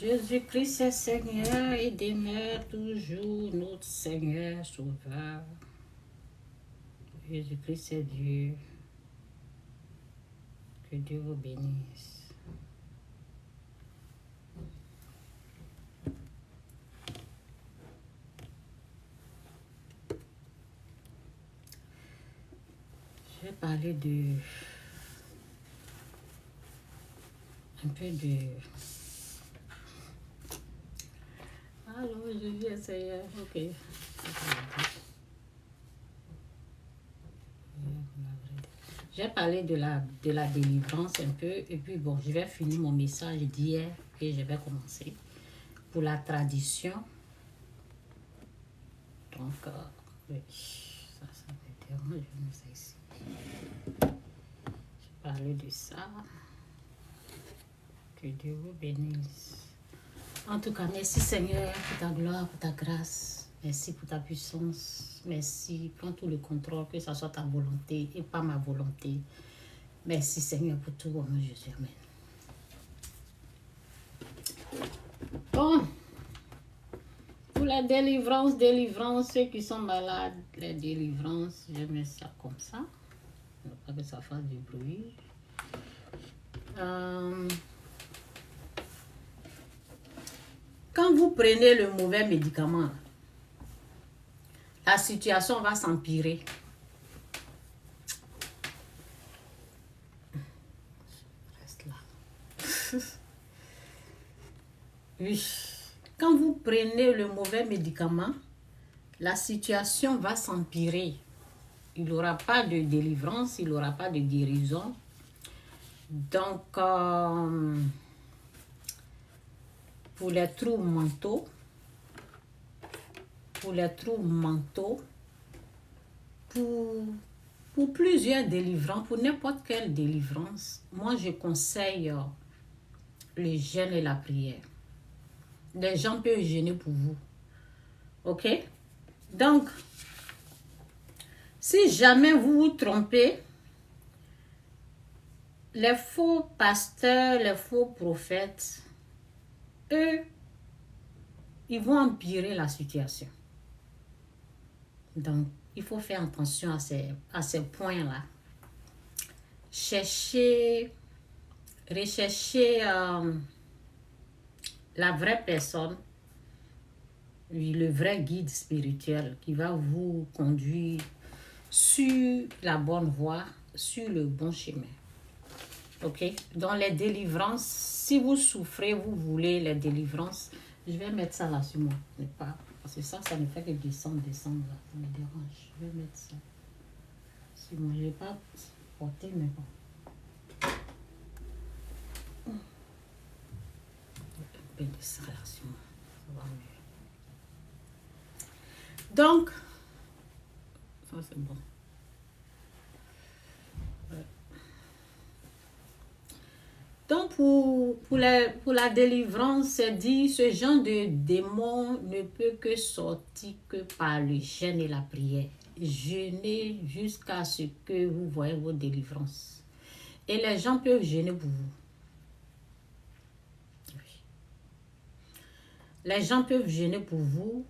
Jésus-Christ est Seigneur et demeure toujours notre Seigneur Sauveur. Jésus-Christ est Dieu. Que Dieu vous bénisse. Je vais parler de un peu de... Allô, Jésus est Seigneur. Ok. J'ai parlé de la délivrance un peu et puis bon, je vais finir mon message d'hier et je vais commencer pour la tradition. Donc, oui, ça me dérange, je mets ça ici. J'ai parlé de ça. Que Dieu vous bénisse. En tout cas, merci Seigneur pour ta gloire, pour ta grâce. Merci pour ta puissance. Merci. Prends tout le contrôle, que ce soit ta volonté et pas ma volonté. Merci Seigneur pour tout. Au nom de Jésus. Amen. Bon. Pour la délivrance, ceux qui sont malades, les délivrances, je mets ça comme ça. Pas que ça fasse du bruit. Quand vous prenez le mauvais médicament, la situation va s'empirer. Reste là. Oui. Quand vous prenez le mauvais médicament, la situation va s'empirer. Il n'y aura pas de délivrance, il n'y aura pas de guérison. Donc, pour les troubles mentaux, pour plusieurs délivrances, pour n'importe quelle délivrance, moi je conseille le jeûne et la prière. Les gens peuvent jeûner pour vous. Ok? Donc, si jamais vous vous trompez, les faux pasteurs, les faux prophètes, eux, ils vont empirer la situation. Donc, il faut faire attention à ces points-là. Recherchez la vraie personne, le vrai guide spirituel qui va vous conduire sur la bonne voie, sur le bon chemin. Ok? Dans les délivrances, si vous souffrez, vous voulez les délivrances, je vais mettre ça là sur moi. Parce que ça ne fait que descendre là. Ça me dérange. Je vais mettre ça sur moi. Je ne vais pas porter, mais bon. Un peu de ça là sur moi. Ça va mieux. Donc, ça c'est bon. Donc, pour la délivrance, c'est dit, ce genre de démon ne peut que sortir que par le jeûne et la prière. Jeûnez jusqu'à ce que vous voyez vos délivrances. Et les gens peuvent jeûner pour vous. Oui. Les gens peuvent jeûner pour vous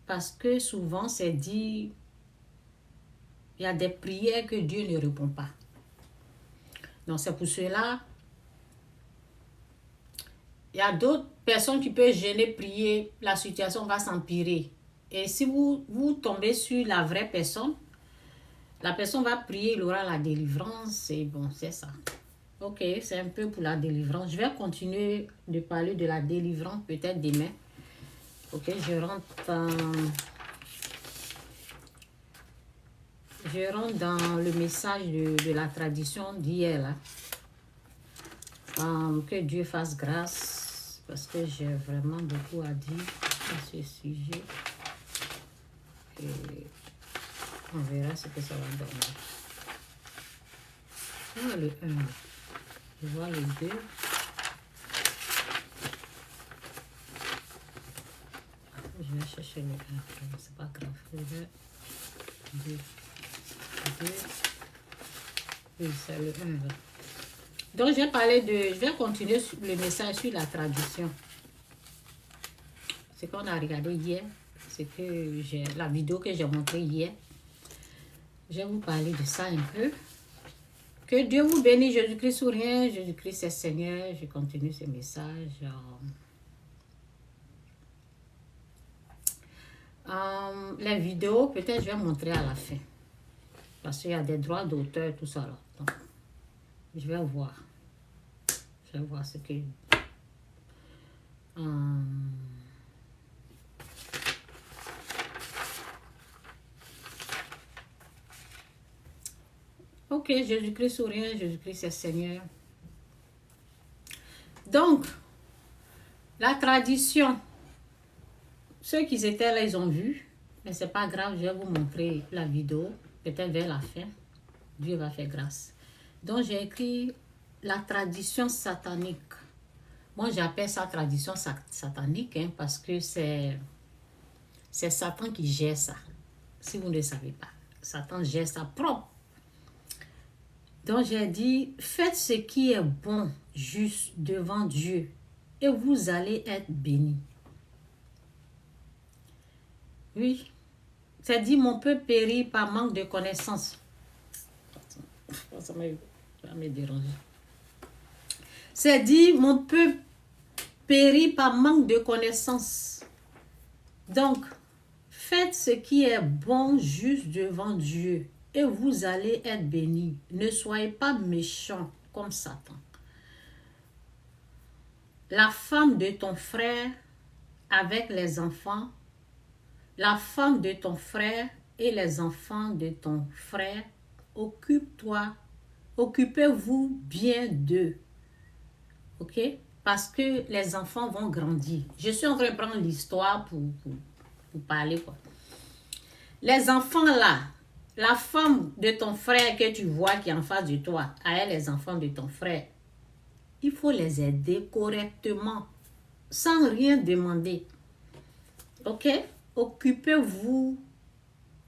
parce que souvent, c'est dit, il y a des prières que Dieu ne répond pas. Donc, c'est pour cela... Il y a d'autres personnes qui peuvent jeûner, prier, la situation va s'empirer. Et si vous tombez sur la vraie personne, la personne va prier, il aura la délivrance, et bon, c'est ça. Ok, c'est un peu pour la délivrance. Je vais continuer de parler de la délivrance peut-être demain. Ok, je rentre dans le message de la tradition d'hier là. Que Dieu fasse grâce. Parce que j'ai vraiment beaucoup à dire à ce sujet. Et on verra ce que ça va donner. Je vois le 1. Je vois le 2. Je vais chercher le 1. C'est pas grave. Je vais 2. Oui, c'est le 1 là. Donc, je vais continuer le message sur la tradition. ce qu'on a regardé hier, c'est que la vidéo que j'ai montrée hier. Je vais vous parler de ça un peu. Que Dieu vous bénisse, Jésus-Christ ou rien, Jésus-Christ est Seigneur. Je continue ce message. Les vidéos, peut-être je vais montrer à la fin. Parce qu'il y a des droits d'auteur, tout ça là. Donc, je vais voir. Je vais voir ce que... Ok, Jésus-Christ ou rien, Jésus-Christ est Seigneur. Donc, la tradition, ceux qui étaient là, ils ont vu. Mais c'est pas grave, je vais vous montrer la vidéo. Peut-être vers la fin. Dieu va faire grâce. Donc, j'ai écrit la tradition satanique. Moi, j'appelle ça tradition satanique hein, parce que c'est Satan qui gère ça. Si vous ne le savez pas. Satan gère ça propre. Donc, j'ai dit, faites ce qui est bon, juste devant Dieu et vous allez être bénis. Oui. C'est dit, mon peuple périt par manque de connaissances. Ça va me déranger. C'est dit, mon peuple périt par manque de connaissances. Donc, faites ce qui est bon, juste devant Dieu et vous allez être bénis. Ne soyez pas méchants comme Satan. La femme de ton frère avec les enfants, la femme de ton frère et les enfants de ton frère, occupez-vous bien d'eux. Ok? Parce que les enfants vont grandir. Je suis en train de prendre l'histoire pour parler, quoi. Les enfants là, la femme de ton frère que tu vois qui est en face de toi, à elle, les enfants de ton frère, il faut les aider correctement, sans rien demander. Ok? Occupez-vous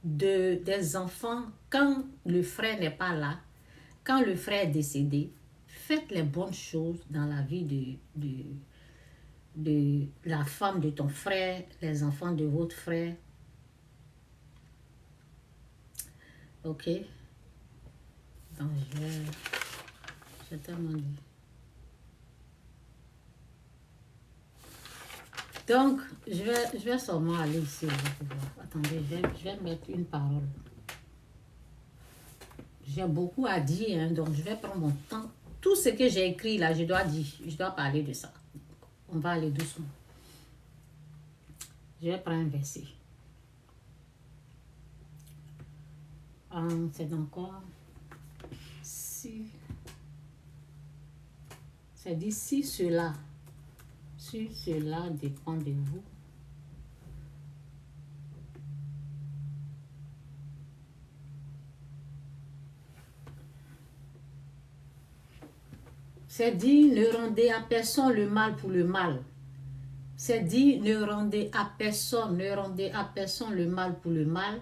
des enfants quand le frère n'est pas là, quand le frère est décédé. Faites les bonnes choses dans la vie de la femme de ton frère, les enfants de votre frère. Ok? Donc, je tellement dit. Donc, je vais seulement aller ici. Attendez, je vais mettre une parole. J'ai beaucoup à dire, hein, donc je vais prendre mon temps. Tout ce que j'ai écrit là, je dois dire, je dois parler de ça. On va aller doucement. Je vais prendre un verset. C'est encore... Si... C'est dit, si cela dépend de vous, c'est dit, ne rendez à personne le mal pour le mal. C'est dit, ne rendez à personne le mal pour le mal.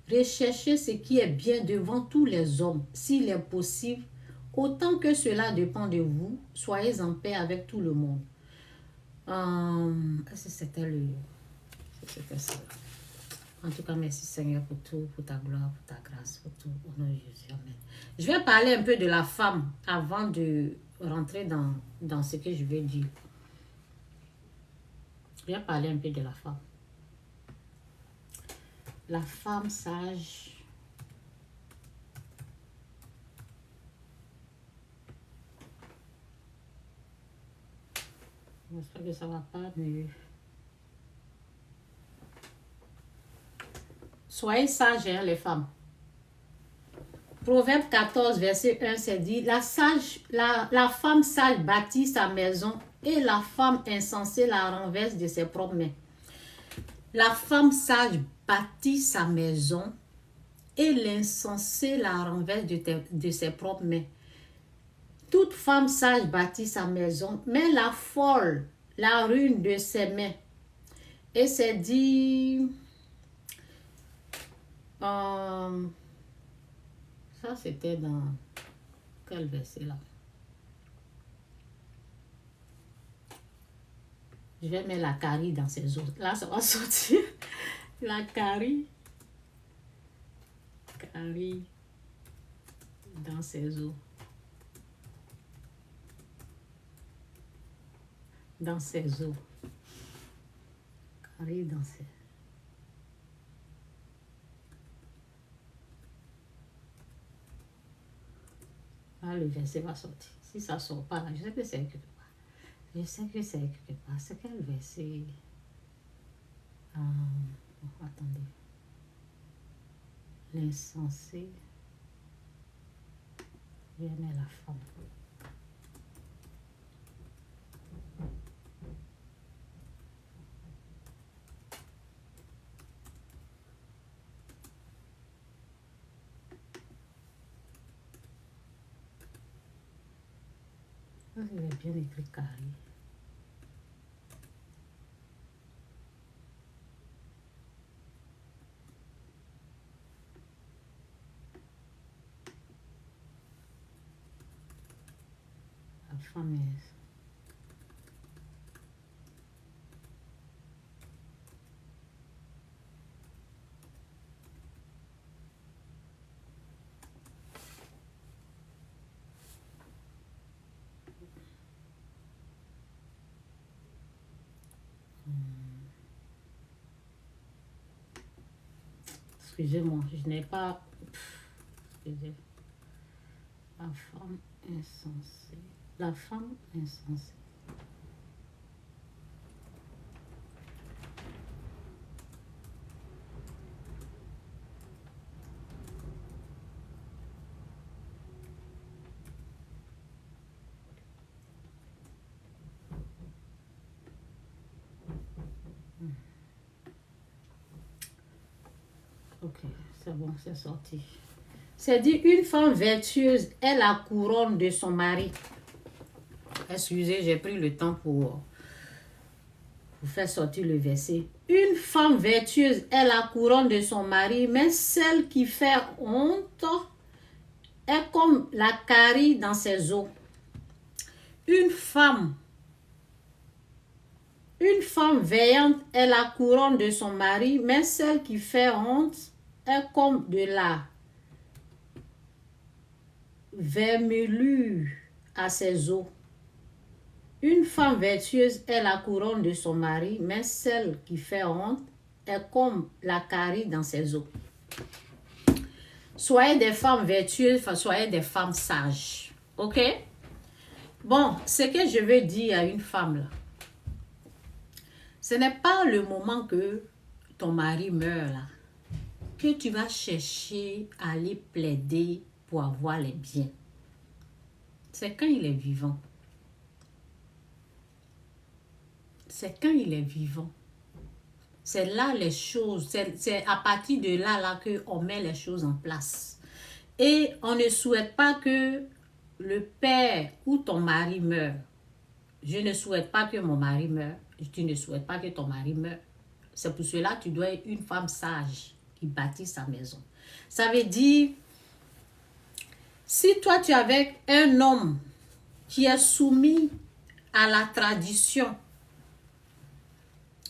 Recherchez ce qui est bien devant tous les hommes, s'il est possible. Autant que cela dépend de vous, soyez en paix avec tout le monde. Est-ce que c'était ça? En tout cas, merci Seigneur pour tout, pour ta gloire, pour ta grâce, pour tout. Au nom de Jésus, amen. Je vais parler un peu de la femme avant de rentrer dans ce que je vais dire. Je vais parler un peu de la femme. La femme sage. J'espère que ça ne va pas, mais... Soyez sages, hein, les femmes. Proverbe 14, verset 1, c'est dit, la femme sage bâtit sa maison et la femme insensée la renverse de ses propres mains. La femme sage bâtit sa maison et l'insensé la renverse de ses propres mains. Toute femme sage bâtit sa maison, mais la folle la ruine de ses mains. Et c'est dit... ça, c'était dans... Quel verset là? Je vais mettre la carie dans ses os. Là, ça va sortir. La carie. Carie dans ses os. Dans ses os. Carie dans ses... Là, le verset va sortir. Si ça ne sort pas, là, je sais que c'est quelque part. Je sais que c'est quelque part. C'est quel verset? Attendez. L'insensé. Je vais mettre la femme. Il est bien écrit carré. La femme est... Excusez-moi, je n'ai pas... Excusez. La femme insensée. La femme insensée. Ok, c'est bon, c'est sorti. C'est dit, une femme vertueuse est la couronne de son mari. Excusez, j'ai pris le temps pour vous faire sortir le verset. Une femme vertueuse est la couronne de son mari, mais celle qui fait honte est comme la carie dans ses os. Une femme veillante est la couronne de son mari, mais celle qui fait honte est comme de la vermelure à ses os. Une femme vertueuse est la couronne de son mari, mais celle qui fait honte est comme la carie dans ses os. Soyez des femmes vertueuses, soyez des femmes sages. Ok? Bon, ce que je veux dire à une femme là, ce n'est pas le moment que ton mari meurt là, que tu vas chercher à aller plaider pour avoir les biens. C'est quand il est vivant. C'est quand il est vivant. C'est là les choses, c'est à partir de là qu'on met les choses en place. Et on ne souhaite pas que le père ou ton mari meure. Je ne souhaite pas que mon mari meure. Tu ne souhaites pas que ton mari meure. C'est pour cela que tu dois être une femme sage qui bâtit sa maison. Ça veut dire, si toi tu es avec un homme qui est soumis à la tradition,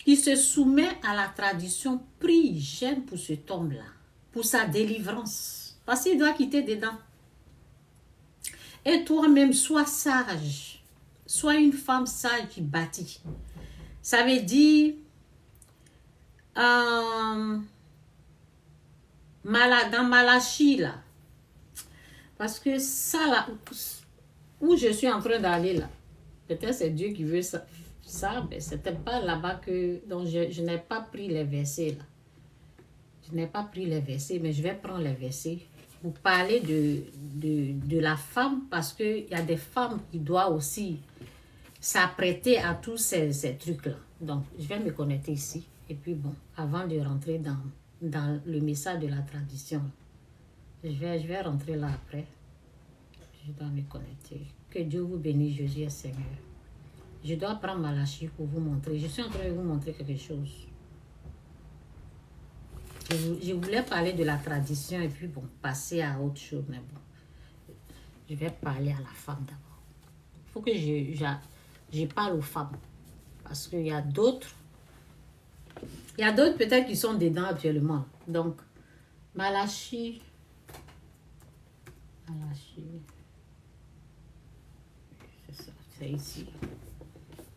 qui se soumet à la tradition, prie, j'aime pour cet homme-là, pour sa délivrance. Parce qu'il doit quitter dedans. Et toi-même, sois sage. Sois une femme sage qui bâtit. Ça veut dire, dans Malachie, là, parce que ça, là, où je suis en train d'aller, là, peut-être c'est Dieu qui veut ça, mais c'était pas là-bas que... Donc, je n'ai pas pris les versets, là. Je n'ai pas pris les versets, mais je vais prendre les versets pour parler de la femme, parce qu'il y a des femmes qui doivent aussi s'apprêter à tous ces trucs-là. Donc, je vais me connecter ici. Et puis, bon, avant de rentrer dans le message de la tradition, je vais rentrer là après. Je dois me connecter. Que Dieu vous bénisse, Jésus est Seigneur. Je dois prendre Malachie pour vous montrer. Je suis en train de vous montrer quelque chose. Je voulais parler de la tradition et puis, bon, passer à autre chose. Mais bon, je vais parler à la femme d'abord. Il faut que je parle aux femmes. Parce qu'il y a d'autres. Il y a d'autres peut-être qui sont dedans actuellement. Donc, Malachie. C'est ça, c'est ici.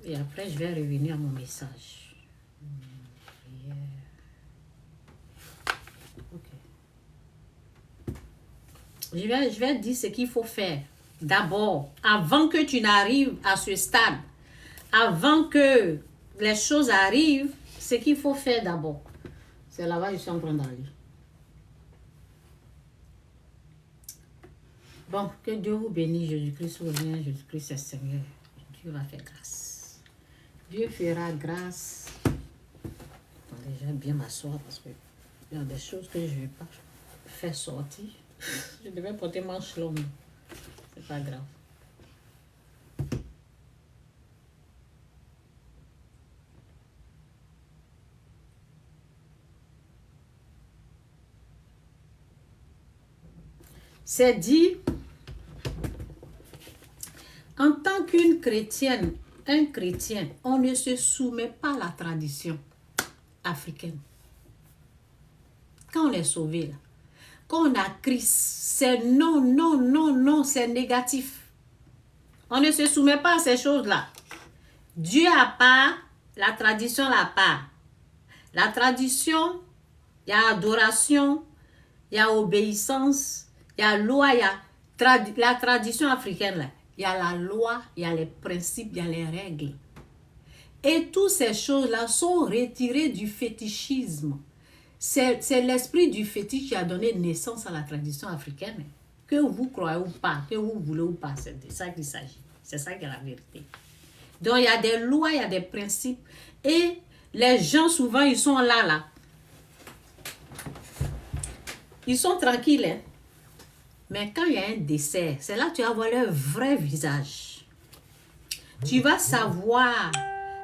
Et après, je vais revenir à mon message. Je vais dire ce qu'il faut faire. D'abord, avant que tu n'arrives à ce stade, avant que les choses arrivent, ce qu'il faut faire d'abord. C'est là-bas que je suis en train d'aller. Bon, que Dieu vous bénisse, Jésus-Christ vous revient, Jésus-Christ est Seigneur. Dieu va faire grâce. Dieu fera grâce. Attendez, je vais bien m'asseoir parce que il y a des choses que je ne vais pas faire sortir. Je devais porter manche longue. C'est pas grave. C'est dit, en tant qu'une chrétienne, un chrétien, on ne se soumet pas à la tradition africaine. Quand on est sauvé, là, quand on a Christ, c'est non, non, non, non, c'est négatif. On ne se soumet pas à ces choses-là. Dieu a part, la tradition a part. La tradition, il y a adoration, il y a obéissance, il y a loi, il y a la tradition africaine, là. Il y a la loi, il y a les principes, il y a les règles. Et toutes ces choses-là sont retirées du fétichisme. C'est l'esprit du fétiche qui a donné naissance à la tradition africaine. Que vous croyez ou pas, que vous voulez ou pas, c'est de ça qu'il s'agit. C'est ça qui est la vérité. Donc, il y a des lois, il y a des principes. Et les gens, souvent, ils sont là. Ils sont tranquilles, hein? Mais quand il y a un décès, c'est là que tu vas voir leur vrai visage. Tu vas savoir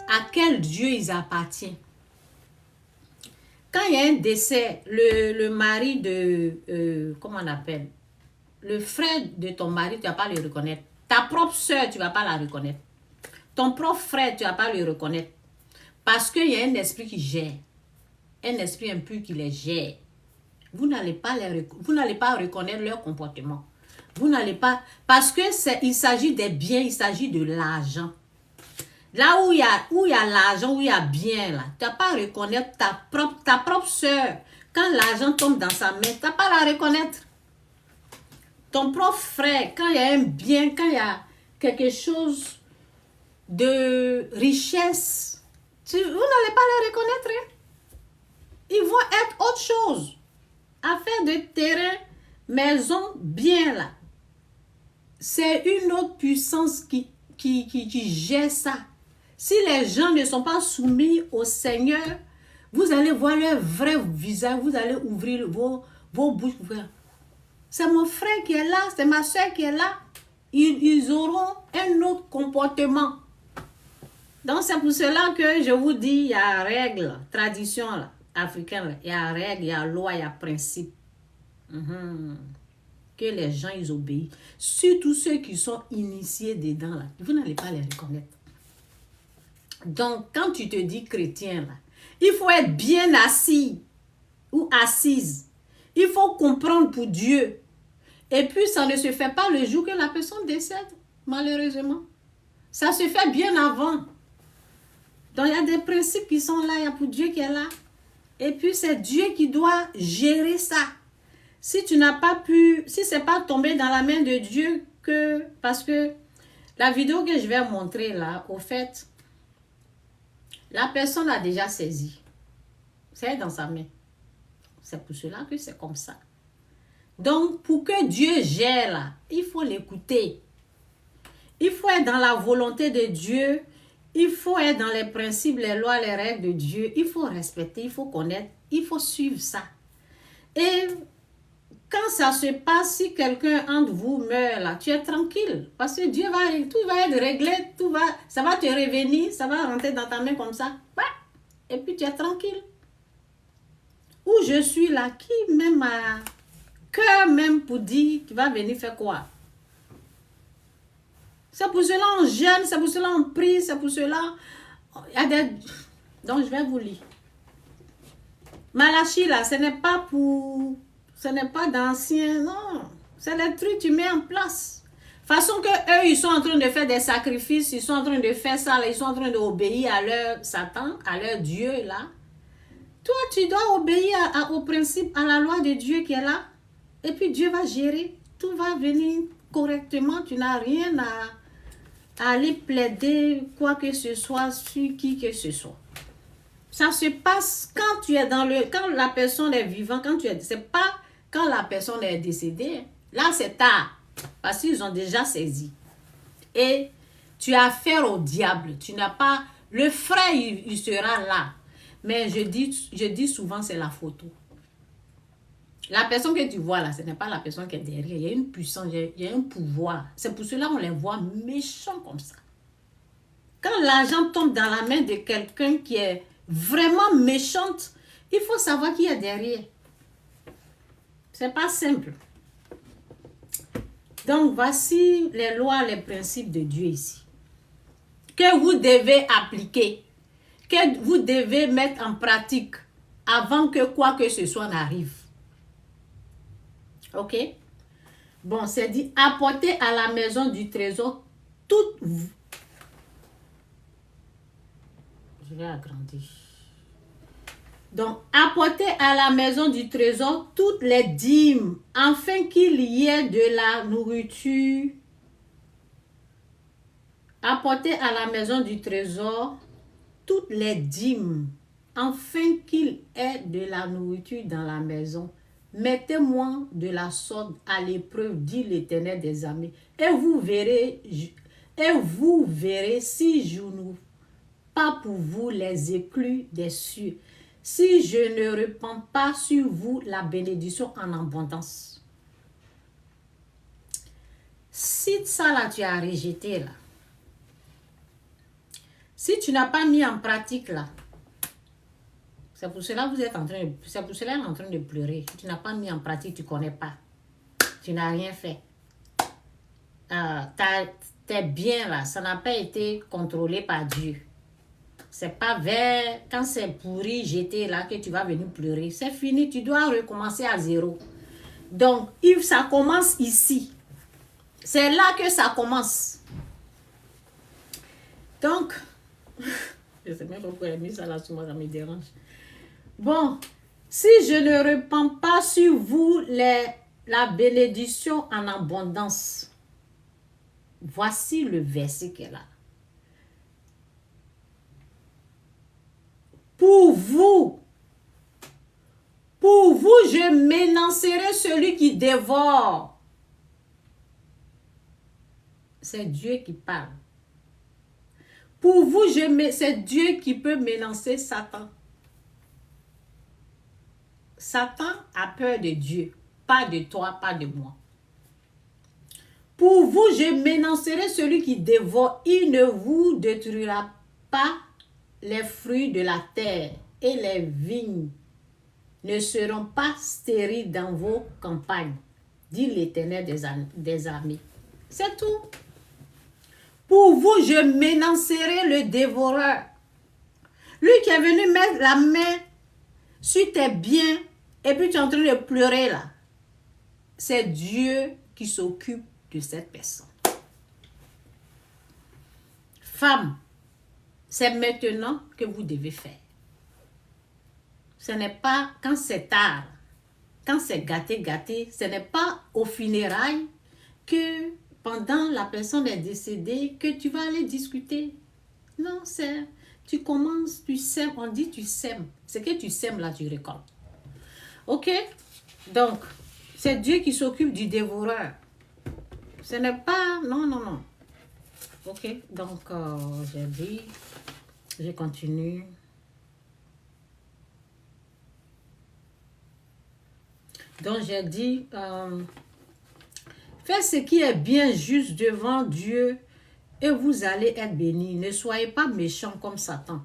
à quel Dieu ils appartiennent. Quand il y a un décès, le mari de... comment on appelle? Le frère de ton mari, tu ne vas pas le reconnaître. Ta propre soeur, tu ne vas pas la reconnaître. Ton propre frère, tu ne vas pas le reconnaître. Parce qu'il y a un esprit qui gère. Un esprit impur qui les gère. Vous n'allez pas reconnaître leur comportement. Vous n'allez pas... Parce que il s'agit des biens, il s'agit de l'argent. Là où il y a l'argent, où il y a bien, là, tu n'as pas à reconnaître ta propre soeur. Quand l'argent tombe dans sa main, tu n'as pas à la reconnaître. Ton propre frère, quand il y a un bien, quand il y a quelque chose de richesse, vous n'allez pas les reconnaître. Hein? Ils vont être autre chose. Affaire de terrain, maison, bien là. C'est une autre puissance qui gère ça. Si les gens ne sont pas soumis au Seigneur, vous allez voir leur vrai visage, vous allez ouvrir vos bouches ouvertes. C'est mon frère qui est là, c'est ma soeur qui est là. Ils auront un autre comportement. Donc c'est pour cela que je vous dis, il y a règles, tradition là, africaine, il y a règles, il y a loi, il y a principe. Que les gens ils obéissent. Surtout ceux qui sont initiés dedans là, vous n'allez pas les reconnaître. Donc, quand tu te dis chrétien, là, il faut être bien assis ou assise. Il faut comprendre pour Dieu. Et puis, ça ne se fait pas le jour que la personne décède, malheureusement. Ça se fait bien avant. Donc, il y a des principes qui sont là, il y a pour Dieu qui est là. Et puis, c'est Dieu qui doit gérer ça. Si tu n'as pas pu, si ce n'est pas tombé dans la main de Dieu, parce que la vidéo que je vais montrer là, au fait, la personne a déjà saisi. C'est dans sa main. C'est pour cela que c'est comme ça. Donc, pour que Dieu gère là, il faut l'écouter. Il faut être dans la volonté de Dieu. Il faut être dans les principes, les lois, les règles de Dieu. Il faut respecter, il faut connaître, il faut suivre ça. Et quand ça se passe, si quelqu'un entre vous meurt là, tu es tranquille. Parce que Dieu tout va être réglé, ça va te revenir, ça va rentrer dans ta main comme ça. Et puis tu es tranquille. Où je suis là, qui même a cœur même pour dire qu'il va venir faire quoi? C'est pour cela on jeûne, c'est pour cela on prie, c'est pour cela Il y a des... Donc, je vais vous lire. Malachie, là, ce n'est pas pour... Ce n'est pas d'ancien, non. C'est les trucs que tu mets en place. Façon que eux, ils sont en train de faire des sacrifices, ils sont en train de faire ça, là, ils sont en train d'obéir à leur Satan, à leur Dieu, là. Toi, tu dois obéir au principe, à la loi de Dieu qui est là. Et puis, Dieu va gérer. Tout va venir correctement. Tu n'as rien à aller plaider quoi que ce soit sur qui que ce soit. Ça se passe quand tu es dans le... Quand la personne est vivante, quand tu es... C'est pas quand la personne est décédée. Là, c'est tard. Parce qu'ils ont déjà saisi. Et tu as affaire au diable. Tu n'as pas... Le frère, il sera là. Mais je dis souvent, c'est la photo. La personne que tu vois là, ce n'est pas la personne qui est derrière. Il y a une puissance, il y a un pouvoir. C'est pour cela qu'on les voit méchants comme ça. Quand l'argent tombe dans la main de quelqu'un qui est vraiment méchante, il faut savoir qui est derrière. C'est pas simple. Donc, voici les lois, les principes de Dieu ici. Que vous devez appliquer. Que vous devez mettre en pratique avant que quoi que ce soit n'arrive. Ok? Bon, c'est dit, apportez à la maison du trésor toutes... Je vais agrandir. Donc, apportez à la maison du trésor toutes les dîmes, afin qu'il y ait de la nourriture. Apportez à la maison du trésor toutes les dîmes, afin qu'il y ait de la nourriture dans la maison. Mettez-moi de la sorte à l'épreuve, dit l'Éternel des armées, et vous verrez si je n'ouvre pas pour vous les écluses des cieux, si je ne répands pas sur vous la bénédiction en abondance. Si ça là tu as rejeté là, si tu n'as pas mis en pratique là, c'est pour cela que vous êtes en train de, c'est pour cela qu'elle est en train de pleurer. Tu n'as pas mis en pratique, tu ne connais pas. Tu n'as rien fait. Tes biens là, ça n'a pas été contrôlé par Dieu. C'est pas vers, quand c'est pourri, jeté là, que tu vas venir pleurer. C'est fini, tu dois recommencer à zéro. Donc, ça commence ici. C'est là que ça commence. Donc, je ne sais même pas pourquoi elle a mis ça là sur moi, ça me dérange. Bon, si je ne répands pas sur vous la bénédiction en abondance, voici le verset qu'elle a. Pour vous, je m'énoncerai celui qui dévore. C'est Dieu qui parle. Pour vous, c'est Dieu qui peut m'énoncer Satan. Satan a peur de Dieu, pas de toi, pas de moi. Pour vous, je m'énoncerai celui qui dévore. Il ne vous détruira pas les fruits de la terre et les vignes ne seront pas stériles dans vos campagnes, dit l'Éternel des armées. C'est tout. Pour vous, je m'énoncerai le dévoreur. Lui qui est venu mettre la main sur tes biens et puis tu es en train de pleurer là. C'est Dieu qui s'occupe de cette personne. Femme, c'est maintenant que vous devez faire. Ce n'est pas quand c'est tard, quand c'est gâté, ce n'est pas au funérailles que pendant la personne est décédée que tu vas aller discuter. Non, c'est, tu commences, tu sèmes, on dit tu sèmes. Ce que tu sèmes là, tu récoltes. Ok? Donc, c'est Dieu qui s'occupe du dévoreur. Ce n'est pas, non. Ok, donc j'ai dit, je continue. Donc j'ai dit, faites ce qui est bien juste devant Dieu et vous allez être bénis. Ne soyez pas méchants comme Satan.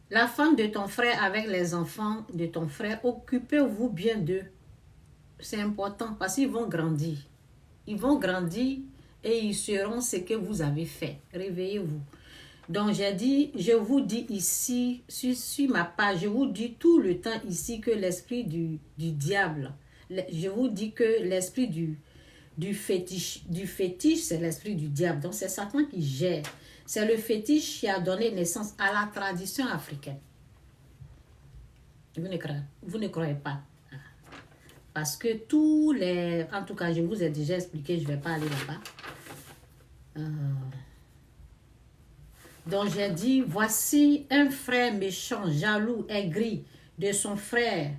La femme de ton frère avec les enfants de ton frère, occupez-vous bien d'eux. C'est important parce qu'ils vont grandir. Ils vont grandir et ils seront ce que vous avez fait. Réveillez-vous. Donc j'ai dit, je vous dis ici, sur ma page, je vous dis tout le temps ici que l'esprit du diable, je vous dis que l'esprit du fétiche, c'est l'esprit du diable. Donc c'est Satan qui gère. C'est le fétiche qui a donné naissance à la tradition africaine. Vous ne croyez pas. Parce que tous les... En tout cas, je vous ai déjà expliqué, je ne vais pas aller là-bas. Donc j'ai dit, voici un frère méchant, jaloux, aigri de son frère.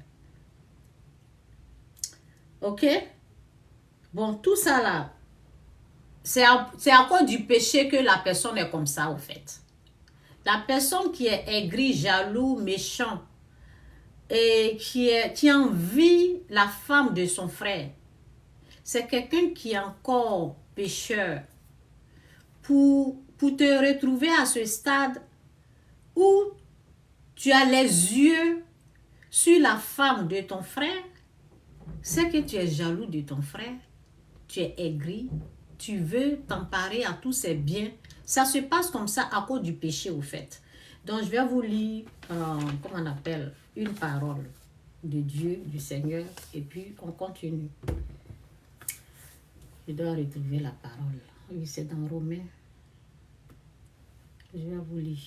Ok? Bon, tout ça là, c'est à cause du péché que la personne est comme ça, au fait. La personne qui est aigri, jaloux, méchant, et qui envie la femme de son frère, c'est quelqu'un qui est encore pécheur. Pour te retrouver à ce stade où tu as les yeux sur la femme de ton frère, c'est que tu es jaloux de ton frère, tu es aigri, tu veux t'emparer à tous ses biens. Ça se passe comme ça à cause du péché, au fait. Donc, je vais vous lire, comment on appelle, une parole de Dieu, du Seigneur, et puis on continue. Je dois retrouver la parole. Oui, c'est dans Romains. Je vais vous lire.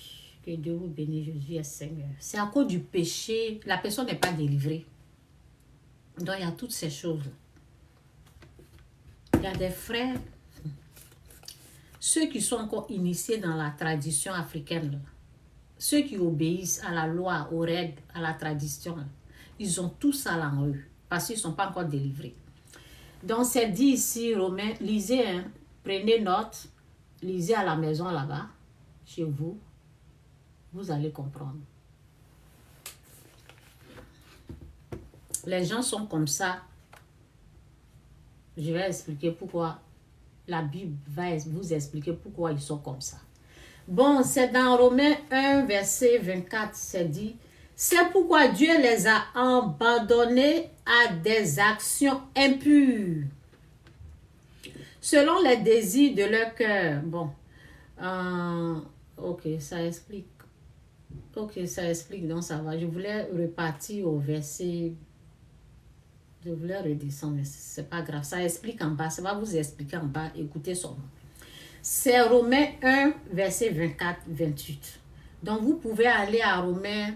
Que Dieu vous bénisse, Jésus est Seigneur. C'est à cause du péché, la personne n'est pas délivrée. Donc, il y a toutes ces choses. Il y a des frères, ceux qui sont encore initiés dans la tradition africaine, ceux qui obéissent à la loi, aux règles, à la tradition, ils ont tout ça là en eux, parce qu'ils ne sont pas encore délivrés. Donc, c'est dit ici, Romains, lisez, hein, prenez note, lisez à la maison là-bas, chez vous, vous allez comprendre. Les gens sont comme ça. Je vais expliquer pourquoi. La Bible va vous expliquer pourquoi ils sont comme ça. Bon, c'est dans Romains 1, verset 24, c'est dit, c'est pourquoi Dieu les a abandonnés à des actions impures, selon les désirs de leur cœur. Bon, ok, ça explique. Ok, ça explique, donc ça va. Je voulais repartir au verset... Je voulais redescendre, mais c'est pas grave. Ça explique en bas, ça va vous expliquer en bas. Écoutez seulement. C'est Romains 1, verset 24-28. Donc, vous pouvez aller à Romains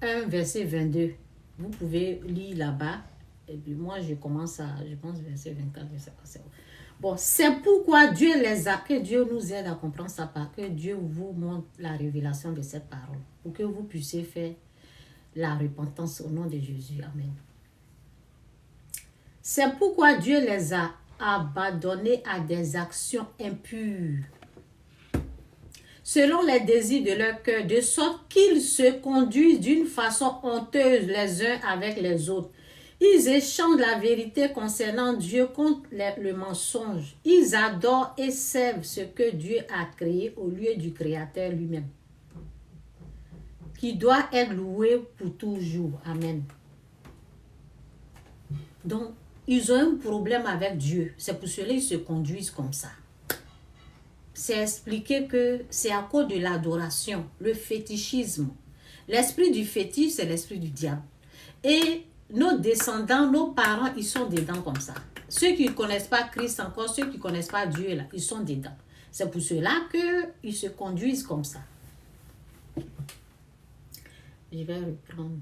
1, verset 22. Vous pouvez lire là-bas. Et puis, moi, je commence à, je pense, verset 24, je sais pas. Bon, c'est pourquoi Dieu les a, que Dieu nous aide à comprendre sa part, que Dieu vous montre la révélation de cette parole, pour que vous puissiez faire la repentance au nom de Jésus. Amen. C'est pourquoi Dieu les a abandonnés à des actions impures, selon les désirs de leur cœur, de sorte qu'ils se conduisent d'une façon honteuse les uns avec les autres. Ils échangent la vérité concernant Dieu contre le mensonge. Ils adorent et servent ce que Dieu a créé au lieu du Créateur lui-même, qui doit être loué pour toujours. Amen. Donc, ils ont un problème avec Dieu. C'est pour cela qu'ils se conduisent comme ça. C'est expliqué que c'est à cause de l'adoration, le fétichisme. L'esprit du fétiche, c'est l'esprit du diable. Et nos descendants, nos parents, ils sont dedans comme ça. Ceux qui ne connaissent pas Christ encore, ceux qui ne connaissent pas Dieu, là, ils sont dedans. C'est pour cela qu'ils se conduisent comme ça. Je vais reprendre.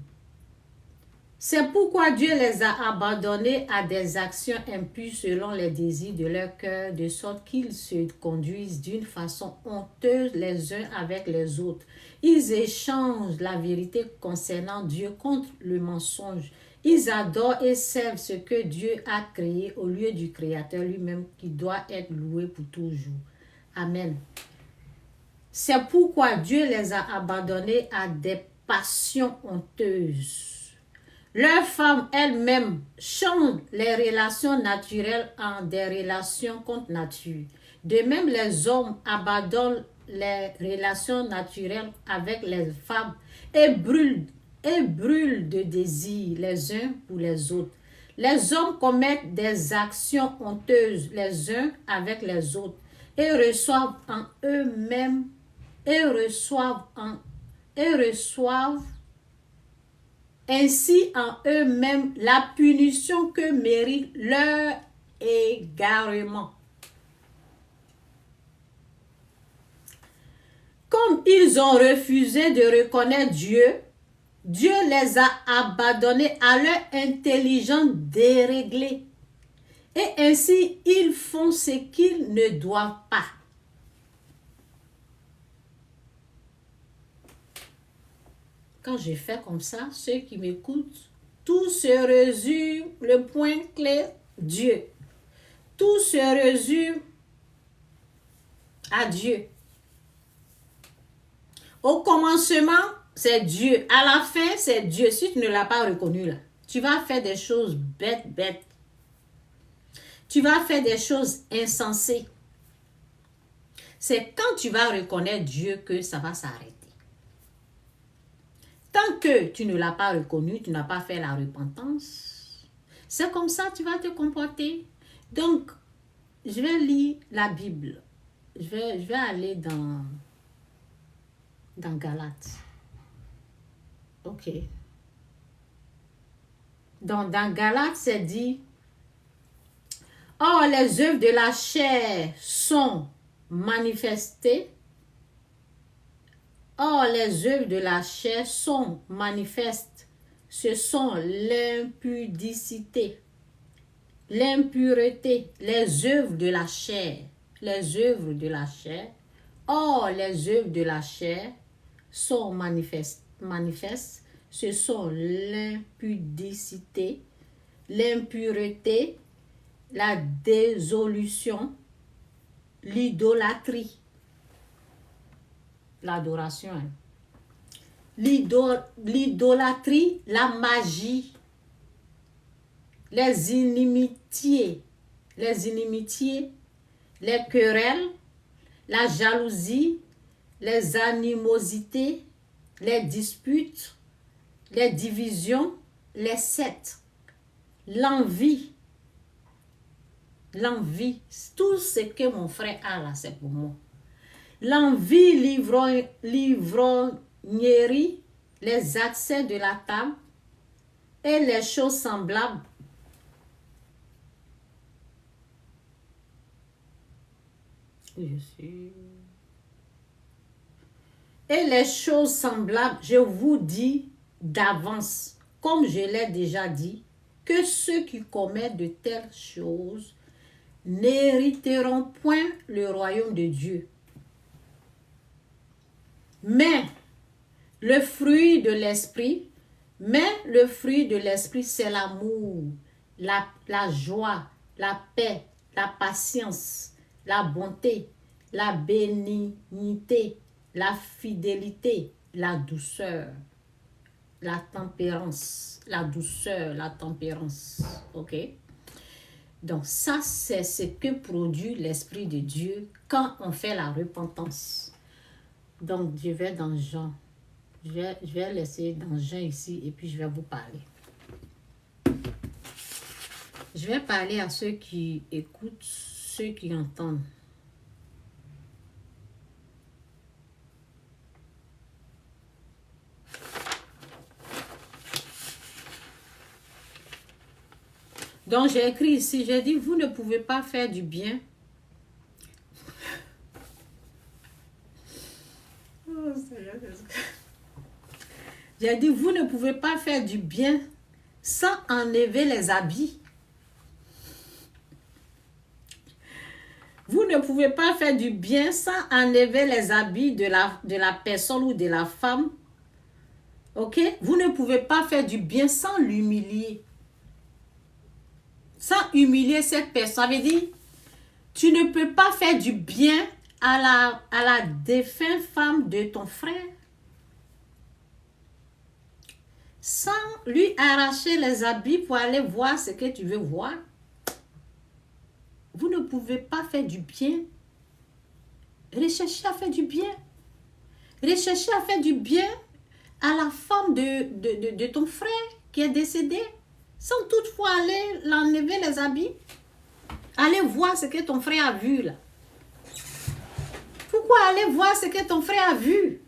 C'est pourquoi Dieu les a abandonnés à des actions impures selon les désirs de leur cœur, de sorte qu'ils se conduisent d'une façon honteuse les uns avec les autres. Ils échangent la vérité concernant Dieu contre le mensonge. Ils adorent et servent ce que Dieu a créé au lieu du Créateur lui-même qui doit être loué pour toujours. Amen. C'est pourquoi Dieu les a abandonnés à des passions honteuses. Leurs femmes elles-mêmes changent les relations naturelles en des relations contre nature. De même, les hommes abandonnent les relations naturelles avec les femmes et brûlent de désir les uns pour les autres. Les hommes commettent des actions honteuses les uns avec les autres et reçoivent en eux-mêmes et reçoivent ainsi en eux-mêmes la punition que mérite leur égarement. Comme ils ont refusé de reconnaître Dieu, Dieu les a abandonnés à leur intelligence déréglée. Et ainsi, ils font ce qu'ils ne doivent pas. Quand je fais comme ça, ceux qui m'écoutent, tout se résume, le point clé, Dieu. Tout se résume à Dieu. Au commencement, c'est Dieu. À la fin, c'est Dieu. Si tu ne l'as pas reconnu là, tu vas faire des choses bêtes. Tu vas faire des choses insensées. C'est quand tu vas reconnaître Dieu que ça va s'arrêter. Tant que tu ne l'as pas reconnu, tu n'as pas fait la repentance, c'est comme ça que tu vas te comporter. Donc, je vais lire la Bible. Je vais aller dans Galates. Ok. Donc, dans Galates, c'est dit, « Or, les œuvres de la chair sont manifestées. Or, les œuvres de la chair sont manifestes. Ce sont l'impudicité, l'impureté, les œuvres de la chair. Les œuvres de la chair. Or, les œuvres de la chair sont manifestes. Ce sont l'impudicité, l'impureté, la dissolution, l'idolâtrie. L'adoration. L'idolâtrie, la magie, les inimitiés, les querelles, la jalousie, les animosités, les disputes, les divisions, les sectes, l'envie, tout ce que mon frère a là, c'est pour moi. L'envie, l'ivrognerie, les accès de la table et les choses semblables. Et les choses semblables, je vous dis d'avance, comme je l'ai déjà dit, que ceux qui commettent de telles choses n'hériteront point le royaume de Dieu. Mais le fruit de l'esprit, c'est l'amour, la joie, la paix, la patience, la bonté, la bénignité, la fidélité, la douceur, la tempérance, ok? Donc ça, c'est ce que produit l'Esprit de Dieu quand on fait la repentance. Donc, je vais dans Jean. Je vais laisser dans Jean ici et puis je vais vous parler. Je vais parler à ceux qui écoutent, ceux qui entendent. Donc, j'ai écrit ici, j'ai dit, vous ne pouvez pas faire du bien. J'ai dit, vous ne pouvez pas faire du bien sans enlever les habits. Vous ne pouvez pas faire du bien sans enlever les habits de la personne ou de la femme. Ok? Vous ne pouvez pas faire du bien sans l'humilier. Sans humilier cette personne. Ça veut dire, tu ne peux pas faire du bien à la défunte femme de ton frère sans lui arracher les habits pour aller voir ce que tu veux voir. Vous ne pouvez pas faire du bien. Recherchez à faire du bien. Recherchez à faire du bien à la femme de ton frère qui est décédé, sans toutefois aller l'enlever les habits. Allez voir ce que ton frère a vu là. Pourquoi aller voir ce que ton frère a vu?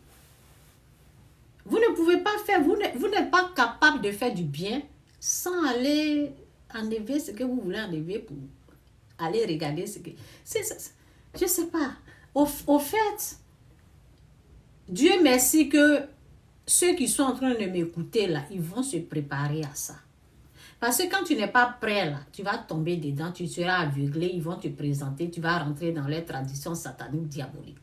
Vous ne pouvez pas faire, vous n'êtes pas capable de faire du bien sans aller enlever ce que vous voulez enlever pour aller regarder ce que... Je ne sais pas. Au fait, Dieu merci que ceux qui sont en train de m'écouter là, ils vont se préparer à ça. Parce que quand tu n'es pas prêt là, tu vas tomber dedans, tu seras aveuglé, ils vont te présenter, tu vas rentrer dans les traditions sataniques diaboliques.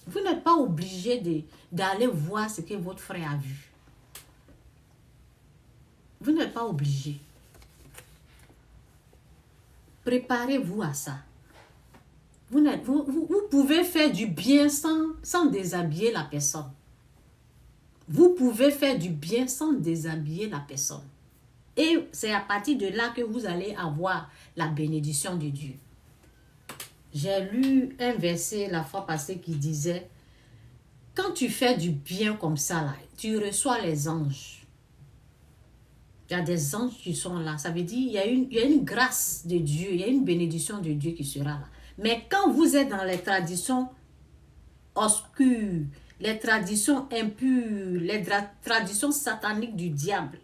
Vous n'êtes pas obligé d'aller voir ce que votre frère a vu. Vous n'êtes pas obligé. Préparez-vous à ça. Vous pouvez faire du bien sans déshabiller la personne. Vous pouvez faire du bien sans déshabiller la personne. Et c'est à partir de là que vous allez avoir la bénédiction de Dieu. J'ai lu un verset la fois passée qui disait, quand tu fais du bien comme ça, là, tu reçois les anges. Il y a des anges qui sont là. Ça veut dire il y a une grâce de Dieu, il y a une bénédiction de Dieu qui sera là. Mais quand vous êtes dans les traditions obscures, les traditions impures, les traditions sataniques du diable,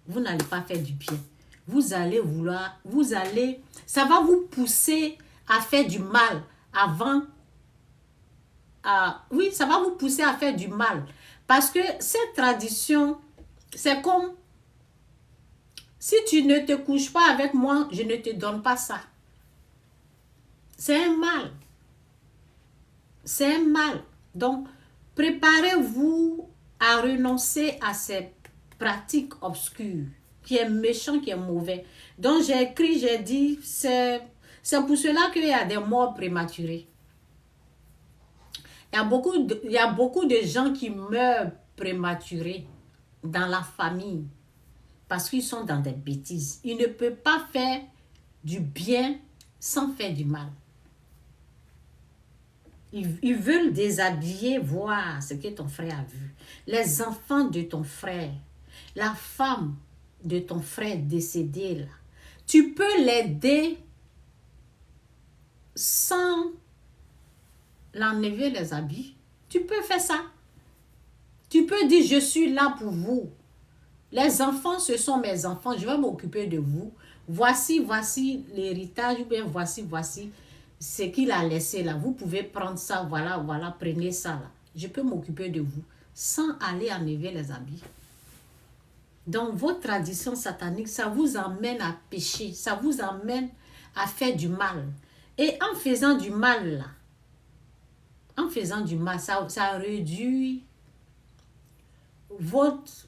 vous n'allez pas faire du bien. Ça va vous pousser à faire du mal oui, ça va vous pousser à faire du mal. Parce que cette tradition, c'est comme, si tu ne te couches pas avec moi, je ne te donne pas ça. C'est un mal. C'est un mal. Donc, préparez-vous à renoncer à ces pratiques obscures, qui est méchant, qui est mauvais. Donc, j'ai dit, c'est pour cela qu'il y a des morts prématurées. Il y a beaucoup de gens qui meurent prématurés dans la famille parce qu'ils sont dans des bêtises. Ils ne peuvent pas faire du bien sans faire du mal. Ils veulent déshabiller, voir ce que ton frère a vu. Les enfants de ton frère, la femme de ton frère décédé, là, tu peux l'aider sans l'enlever les habits. Tu peux faire ça. Tu peux dire, je suis là pour vous. Les enfants, ce sont mes enfants. Je vais m'occuper de vous. Voici l'héritage, ou bien voici ce qu'il a laissé là. Vous pouvez prendre ça, voilà, prenez ça là. Je peux m'occuper de vous sans aller enlever les habits. Donc, votre tradition satanique, ça vous amène à pécher. Ça vous amène à faire du mal. Et en faisant du mal là, ça réduit votre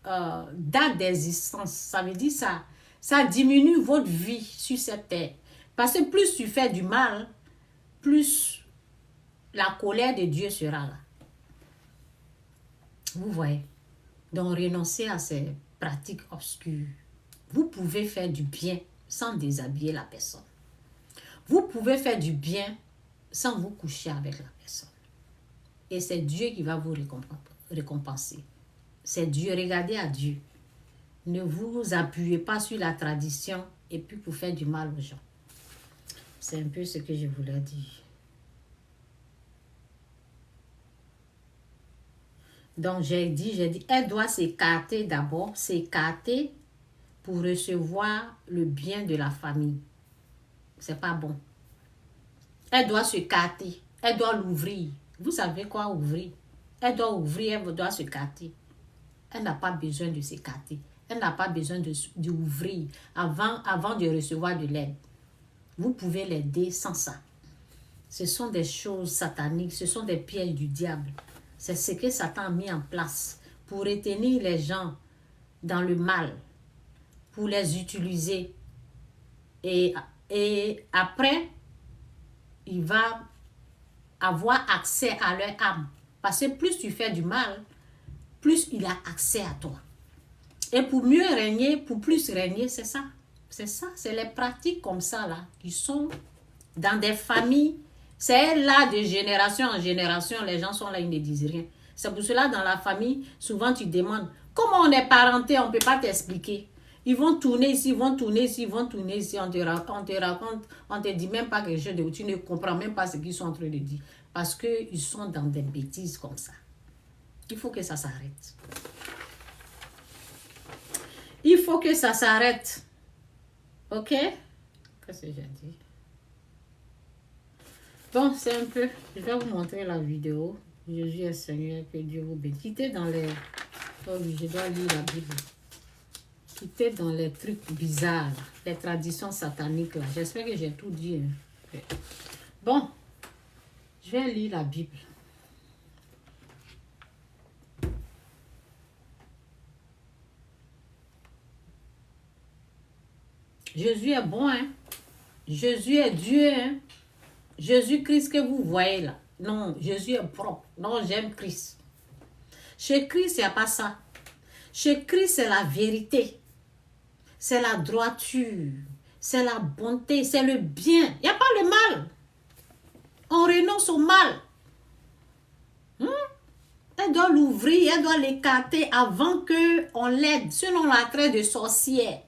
date d'existence. Ça veut dire ça diminue votre vie sur cette terre. Parce que plus tu fais du mal, plus la colère de Dieu sera là. Vous voyez? Donc, renoncez à ces pratiques obscures. Vous pouvez faire du bien sans déshabiller la personne. Vous pouvez faire du bien sans vous coucher avec la personne. Et c'est Dieu qui va vous récompenser. C'est Dieu. Regardez à Dieu. Ne vous appuyez pas sur la tradition et puis pour faire du mal aux gens. C'est un peu ce que je voulais dire. Donc, j'ai dit, elle doit s'écarter d'abord, s'écarter pour recevoir le bien de la famille. C'est pas bon. Elle doit se carter. Elle doit l'ouvrir. Vous savez quoi ouvrir? Elle doit ouvrir, elle doit se carter. Elle n'a pas besoin de se carter. Elle n'a pas besoin d'ouvrir avant de recevoir de l'aide. Vous pouvez l'aider sans ça. Ce sont des choses sataniques. Ce sont des pièges du diable. C'est ce que Satan a mis en place pour retenir les gens dans le mal, pour les utiliser. Et après, il va avoir accès à leur âme. Parce que plus tu fais du mal, plus il a accès à toi. Et pour mieux régner, pour plus régner, c'est ça. C'est ça, c'est les pratiques comme ça là, qui sont dans des familles. C'est là de génération en génération, les gens sont là, ils ne disent rien. C'est pour cela dans la famille, souvent tu demandes, comment on est parenté, on ne peut pas t'expliquer. Ils vont tourner ici, ils vont tourner ici, ils vont tourner ici. On te raconte, on te dit même pas quelque chose de... Tu ne comprends même pas ce qu'ils sont en train de dire. Parce qu'ils sont dans des bêtises comme ça. Il faut que ça s'arrête. Il faut que ça s'arrête. Ok? Qu'est-ce que j'ai dit? Bon, c'est un peu... Je vais vous montrer la vidéo. Jésus est Seigneur, que Dieu vous bénisse. Quittez dans les... Oh oui, je dois lire la Bible. Quittez dans les trucs bizarres, les traditions sataniques là. J'espère que j'ai tout dit. Hein. Bon, je vais lire la Bible. Jésus est bon, hein. Jésus est Dieu, hein. Jésus-Christ que vous voyez là. Non, Jésus est propre. Non, j'aime Christ. Chez Christ, il n'y a pas ça. Chez Christ, c'est la vérité. C'est la droiture. C'est la bonté. C'est le bien. Il n'y a pas le mal. On renonce au mal. Elle doit l'ouvrir. Elle doit l'écarter avant qu'on l'aide. Sinon, on la traite de sorcière.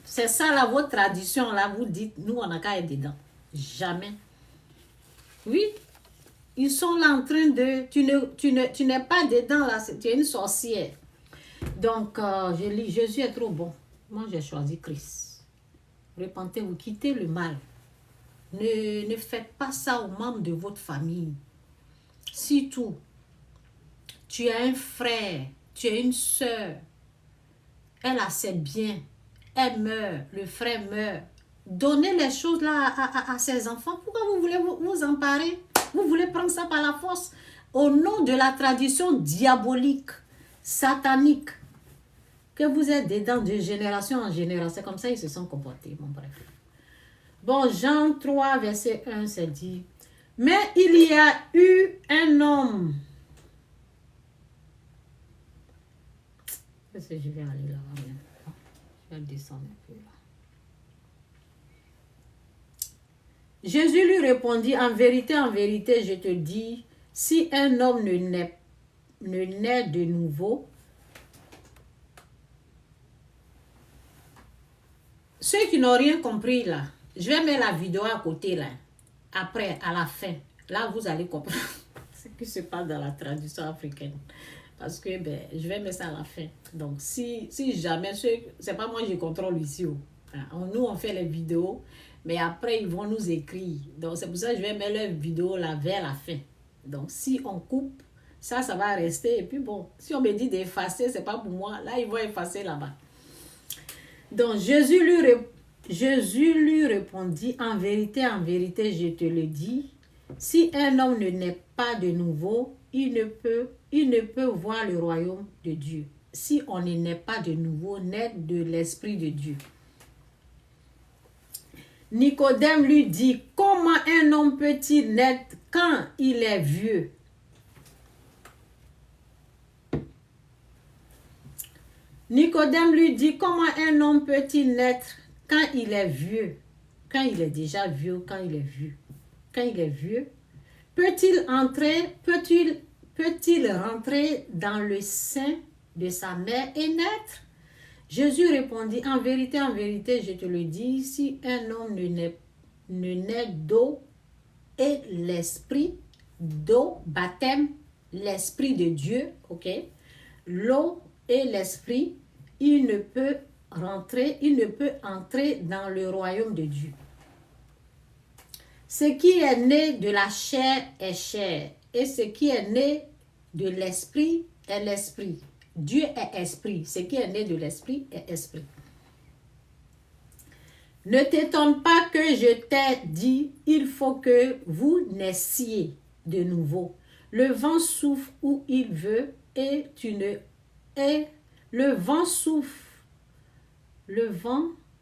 C'est ça, là, votre tradition. Là, vous dites, nous, on n'a qu'à être dedans. Jamais. Oui. Ils sont là en train de... Tu n'es pas dedans, là. Tu es une sorcière. Donc, je lis, Jésus est trop bon. Moi, j'ai choisi Christ. Repentez-vous, quittez le mal. Ne faites pas ça aux membres de votre famille. Surtout, tu as un frère, tu as une soeur. Elle a ses biens. Elle meurt, le frère meurt. Donnez les choses là à ses enfants. Pourquoi vous voulez vous emparer? Vous voulez prendre ça par la force au nom de la tradition diabolique, satanique, que vous êtes dedans de génération en génération. Comme ça, ils se sont comportés, mon bref. Bon, Jean 3, verset 1, c'est dit, « Mais il y a eu un homme. » Est-ce que je vais aller là-bas même? Je vais descendre un peu là. Jésus lui répondit, en vérité, je te dis, si un homme ne naît de nouveau, ceux qui n'ont rien compris là, je vais mettre la vidéo à côté là, après, à la fin, là vous allez comprendre ce qui se passe dans la tradition africaine. Parce que ben, je vais mettre ça à la fin. Donc si jamais, c'est pas moi qui contrôle ici. Nous on fait les vidéos. Mais après, ils vont nous écrire. Donc, c'est pour ça que je vais mettre leur vidéo là vers la fin. Donc, si on coupe, ça va rester. Et puis bon, si on me dit d'effacer, c'est pas pour moi. Là, ils vont effacer là-bas. Donc, Jésus lui répondit, en vérité, je te le dis, si un homme ne naît pas de nouveau, il ne peut voir le royaume de Dieu. Si on ne naît pas de nouveau, naît de l'Esprit de Dieu. Nicodème lui dit, comment un homme peut-il naître quand il est vieux? Nicodème lui dit, comment un homme peut-il naître quand il est vieux? Quand il est déjà vieux, quand il est vieux. Quand il est vieux, peut-il rentrer dans le sein de sa mère et naître? Jésus répondit, en vérité, je te le dis, si un homme ne naît d'eau et l'esprit, d'eau, baptême, l'esprit de Dieu, ok, l'eau et l'esprit, il ne peut entrer dans le royaume de Dieu. Ce qui est né de la chair est chair, et ce qui est né de l'esprit est l'esprit. Dieu est esprit. Ce qui est né de l'esprit est esprit. Ne t'étonne pas que je t'ai dit, il faut que vous naissiez de nouveau. Le vent souffle où il veut et le vent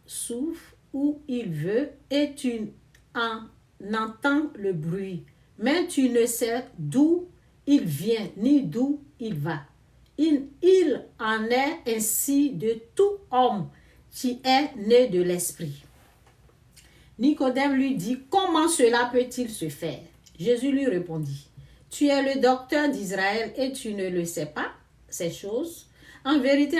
souffle où il veut et tu en entends le bruit. Mais tu ne sais d'où il vient ni d'où il va. Il en est ainsi de tout homme qui est né de l'esprit. Nicodème lui dit, comment cela peut-il se faire? Jésus lui répondit, tu es le docteur d'Israël et tu ne le sais pas, ces choses? en vérité,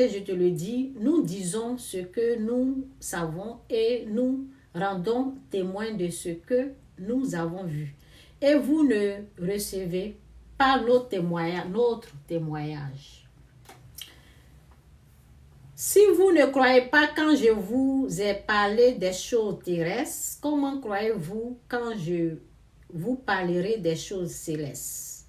je te le dis, nous disons ce que nous savons et nous rendons témoin de ce que nous avons vu. Et vous ne recevez pas notre témoignage. Si vous ne croyez pas quand je vous ai parlé des choses terrestres, comment croyez-vous quand je vous parlerai des choses célestes?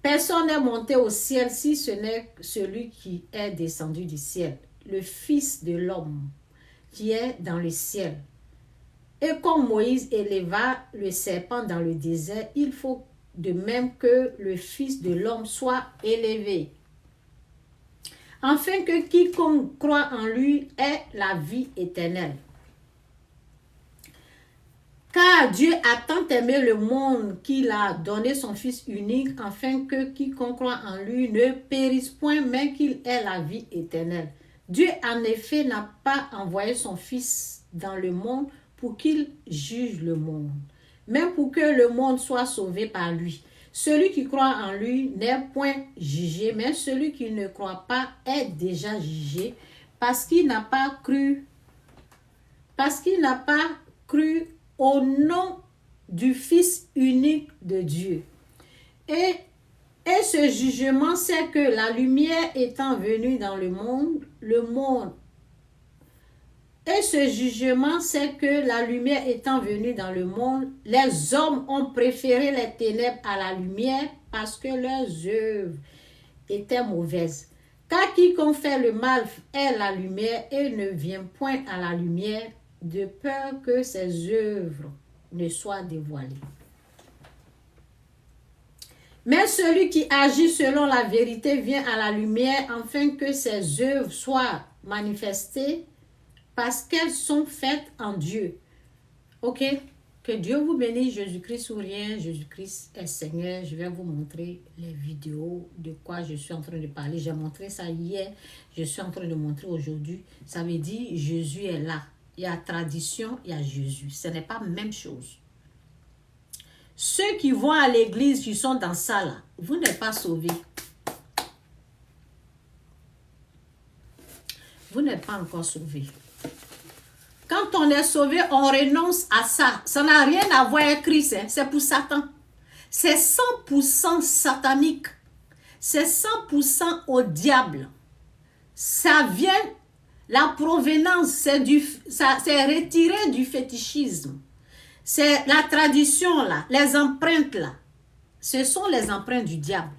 Personne n'est monté au ciel si ce n'est celui qui est descendu du ciel, le Fils de l'homme qui est dans le ciel. Et comme Moïse éleva le serpent dans le désert, il faut de même que le Fils de l'homme soit élevé, afin que quiconque croit en lui ait la vie éternelle. Car Dieu a tant aimé le monde qu'il a donné son Fils unique, afin que quiconque croit en lui ne périsse point, mais qu'il ait la vie éternelle. Dieu, en effet, n'a pas envoyé son Fils dans le monde pour qu'il juge le monde, mais pour que le monde soit sauvé par lui. Celui qui croit en lui n'est point jugé, mais celui qui ne croit pas est déjà jugé, parce qu'il n'a pas cru au nom du Fils unique de Dieu. Et ce jugement, c'est que la lumière étant venue dans le monde, les hommes ont préféré les ténèbres à la lumière parce que leurs œuvres étaient mauvaises. Car quiconque fait le mal est la lumière et ne vient point à la lumière de peur que ses œuvres ne soient dévoilées. Mais celui qui agit selon la vérité vient à la lumière afin que ses œuvres soient manifestées parce qu'elles sont faites en Dieu. Ok? Que Dieu vous bénisse, Jésus-Christ ou rien, Jésus-Christ est Seigneur. Je vais vous montrer les vidéos de quoi je suis en train de parler. J'ai montré ça hier, je suis en train de montrer aujourd'hui. Ça veut dire Jésus est là. Il y a tradition, il y a Jésus. Ce n'est pas la même chose. Ceux qui vont à l'église, qui sont dans ça là, vous n'êtes pas sauvés. Vous n'êtes pas encore sauvés. Quand on est sauvé, on renonce à ça. Ça n'a rien à voir avec Christ. Hein. C'est pour Satan. C'est 100% satanique. C'est 100% au diable. Ça vient, la provenance, c'est retiré du fétichisme. C'est la tradition là, les empreintes là. Ce sont les empreintes du diable.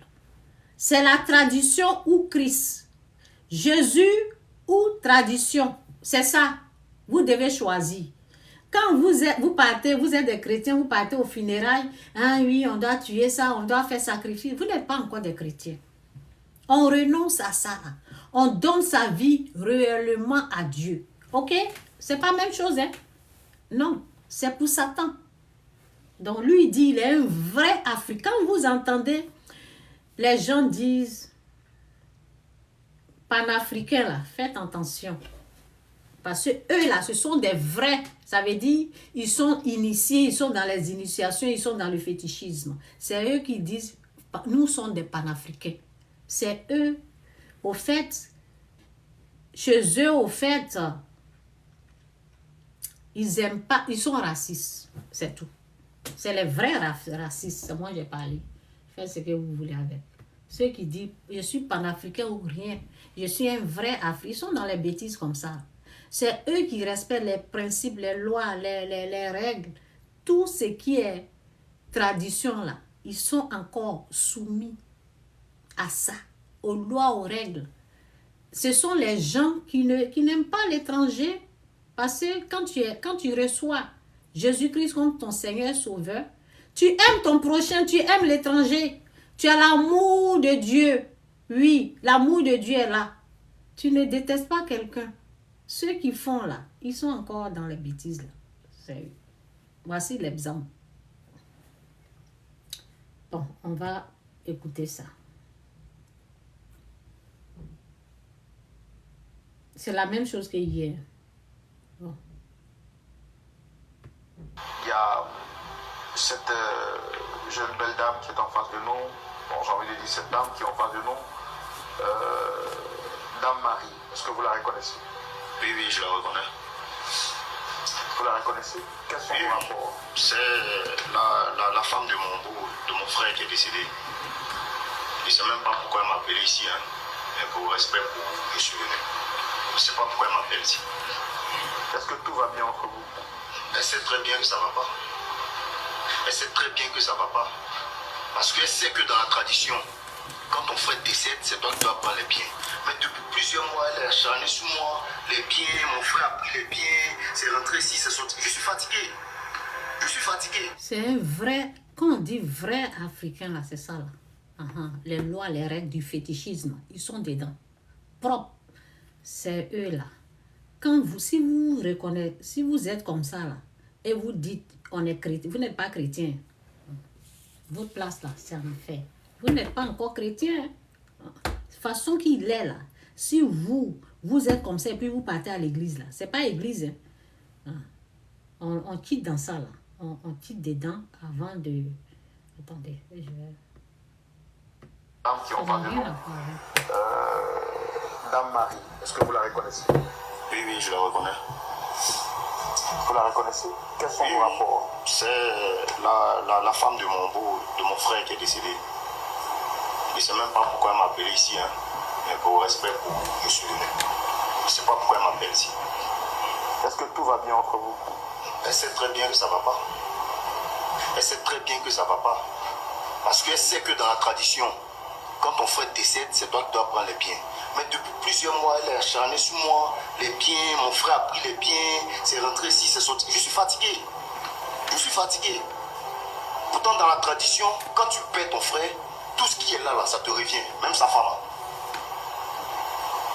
C'est la tradition ou Christ. Jésus ou tradition. C'est ça. Vous devez choisir. Quand vous partez, vous êtes des chrétiens, vous partez aux funérailles. Ah oui, on doit tuer ça, on doit faire sacrifice. Vous n'êtes pas encore des chrétiens. On renonce à ça. On donne sa vie réellement à Dieu. Ok? C'est pas la même chose, hein? Non, c'est pour Satan. Donc lui, il dit, il est un vrai Africain. Quand vous entendez, les gens disent, panafricains là, faites attention. Parce que eux là, ce sont des vrais. Ça veut dire, ils sont initiés, ils sont dans les initiations, ils sont dans le fétichisme. C'est eux qui disent, nous sommes des panafricains. C'est eux, au fait, chez eux, au fait, ils aiment pas, ils sont racistes. C'est tout. C'est les vrais racistes. Moi, j'ai parlé. Faites ce que vous voulez avec. Ceux qui disent, je suis panafricain ou rien. Je suis un vrai Africain. Ils sont dans les bêtises comme ça. C'est eux qui respectent les principes, les lois, les règles. Tout ce qui est tradition là, ils sont encore soumis à ça, aux lois, aux règles. Ce sont les gens qui n'aiment pas l'étranger. Parce que quand tu reçois Jésus-Christ comme ton Seigneur Sauveur, tu aimes ton prochain, tu aimes l'étranger. Tu as l'amour de Dieu. Oui, l'amour de Dieu est là. Tu ne détestes pas quelqu'un. Ceux qui font là, ils sont encore dans les bêtises là. Voici l'exemple. Bon, on va écouter ça. C'est la même chose que hier. Bon. Il y a cette jeune belle dame qui est en face de nous. Bon, j'ai envie de dire cette dame qui est en face de nous. Dame Marie, est-ce que vous la reconnaissez? Oui, oui, je la reconnais. Vous la reconnaissez? Quels sont vos rapports? C'est la femme de mon frère qui est décédé. Je ne sais même pas pourquoi elle m'appelle ici, hein. Mais pour respect, je suis venu. Je ne sais pas pourquoi elle m'appelle ici. Est-ce que tout va bien entre vous? Elle sait très bien que ça ne va pas. Elle sait très bien que ça ne va pas. Parce qu'elle sait que dans la tradition, quand ton frère décède, c'est toi qui dois prendre les biens. Mais depuis plusieurs mois, elle est acharnée sur moi. Les biens, mon frère a pris les biens, c'est rentré ici, c'est sorti. Je suis fatigué. Je suis fatigué. C'est un vrai, quand on dit vrai africain, là, c'est ça, là. Les lois, les règles du fétichisme, ils sont dedans. Propres. C'est eux, là. Quand vous, si vous reconnaissez, si vous êtes comme ça, là, et vous dites, on est chrétien, vous n'êtes pas chrétien. Votre place, là, c'est en fait. Vous n'êtes pas encore chrétien. Façon qu'il est, là. Si vous êtes comme ça, et puis vous partez à l'église, là. C'est pas église, hein. On quitte dans ça, là. On quitte dedans avant de... Attendez, je vais... Dames qui ont parlé de vous. Dame Marie, est-ce que vous la reconnaissez? Oui, oui, je la reconnais. Vous la reconnaissez? Quels sont vos rapports? C'est la femme de mon frère qui est décédé. Je ne sais même pas pourquoi elle m'appelle ici, hein. Mais pour respect, je suis venu. Je ne sais pas pourquoi elle m'appelle ici. Est-ce que tout va bien entre vous? Elle sait très bien que ça ne va pas. Elle sait très bien que ça ne va pas. Parce qu'elle sait que dans la tradition, quand ton frère décède, c'est toi qui dois prendre les biens. Mais depuis plusieurs mois, elle est acharnée sur moi. Les biens, mon frère a pris les biens, c'est rentré ici, c'est sorti. Je suis fatigué. Je suis fatigué. Pourtant, dans la tradition, quand tu perds ton frère, tout ce qui est là, ça te revient. Même sa femme.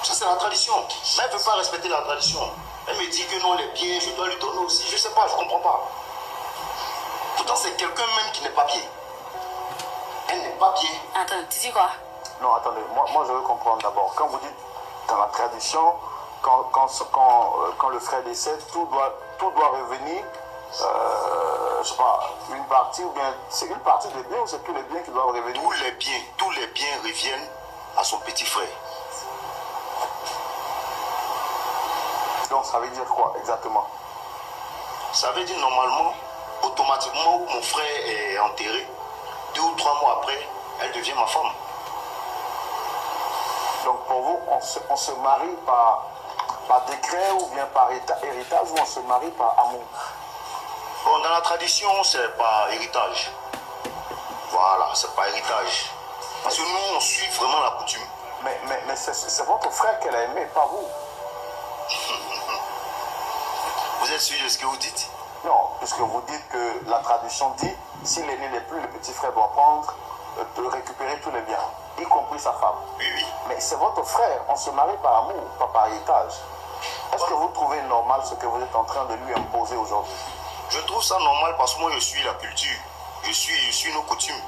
Ça, c'est la tradition. Mais elle ne veut pas respecter la tradition. Elle me dit que non, les biens, je dois lui donner aussi. Je ne sais pas, je ne comprends pas. Pourtant, c'est quelqu'un même qui n'est pas bien. Elle n'est pas bien. Attends, tu dis quoi? Non, attendez, moi je veux comprendre d'abord. Quand vous dites dans la tradition, quand le frère décède, tout doit revenir, je sais pas, une partie ou bien c'est une partie des biens ou c'est tous les biens qui doivent revenir? Tous les biens reviennent à son petit frère. Donc ça veut dire quoi exactement? Ça veut dire normalement, automatiquement, où mon frère est enterré, 2 ou 3 mois après, elle devient ma femme. Donc pour vous, on se marie par décret ou bien par héritage ou on se marie par amour? Bon, dans la tradition, c'est par héritage. Voilà, c'est par héritage. Parce que nous, on suit vraiment la coutume. Mais c'est votre frère qu'elle a aimé, pas vous. Vous êtes sûr de ce que vous dites? Non, puisque vous dites que la tradition dit, si l'aîné n'est plus, le petit frère doit prendre, de récupérer tous les biens, y compris sa femme. Oui, oui. Mais c'est votre frère, on se marie par amour, pas par héritage. Est-ce que vous trouvez normal ce que vous êtes en train de lui imposer aujourd'hui? Je trouve ça normal parce que moi je suis la culture, je suis nos coutumes.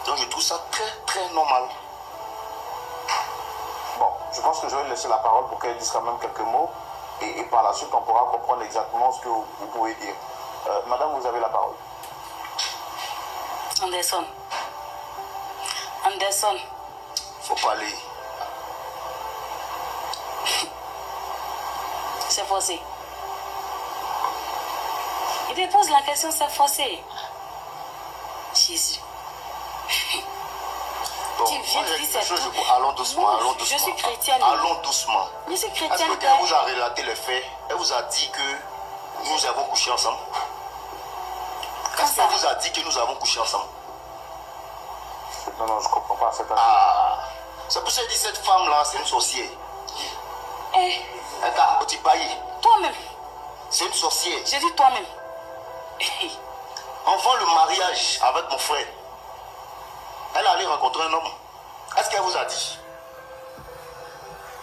Donc je trouve ça très très normal. Bon, je pense que je vais laisser la parole pour qu'elle dise quand même quelques mots et par la suite on pourra comprendre exactement ce que vous pouvez dire. Madame, vous avez la parole. Anderson. Faut parler. C'est forcé. Il te pose la question, c'est forcé. Jésus. Bon, Tu viens de dire c'est tout. Allons doucement, Non, allons doucement. je suis chrétienne. Allons doucement. Je suis Est-ce chrétienne. qu'elle vous a relaté les faits? Elle vous a dit que nous avons couché ensemble? Est-ce qu'elle vous a dit que nous avons couché ensemble? Non, je ne comprends pas cette affaire. Ah, c'est pour ça que dit cette femme-là, c'est une sorcière. Eh, Elle t'a otipaillé. toi-même. C'est une sorcière. J'ai dit toi-même. Avant le mariage avec mon frère, elle allait rencontrer un homme. Est-ce qu'elle vous a dit?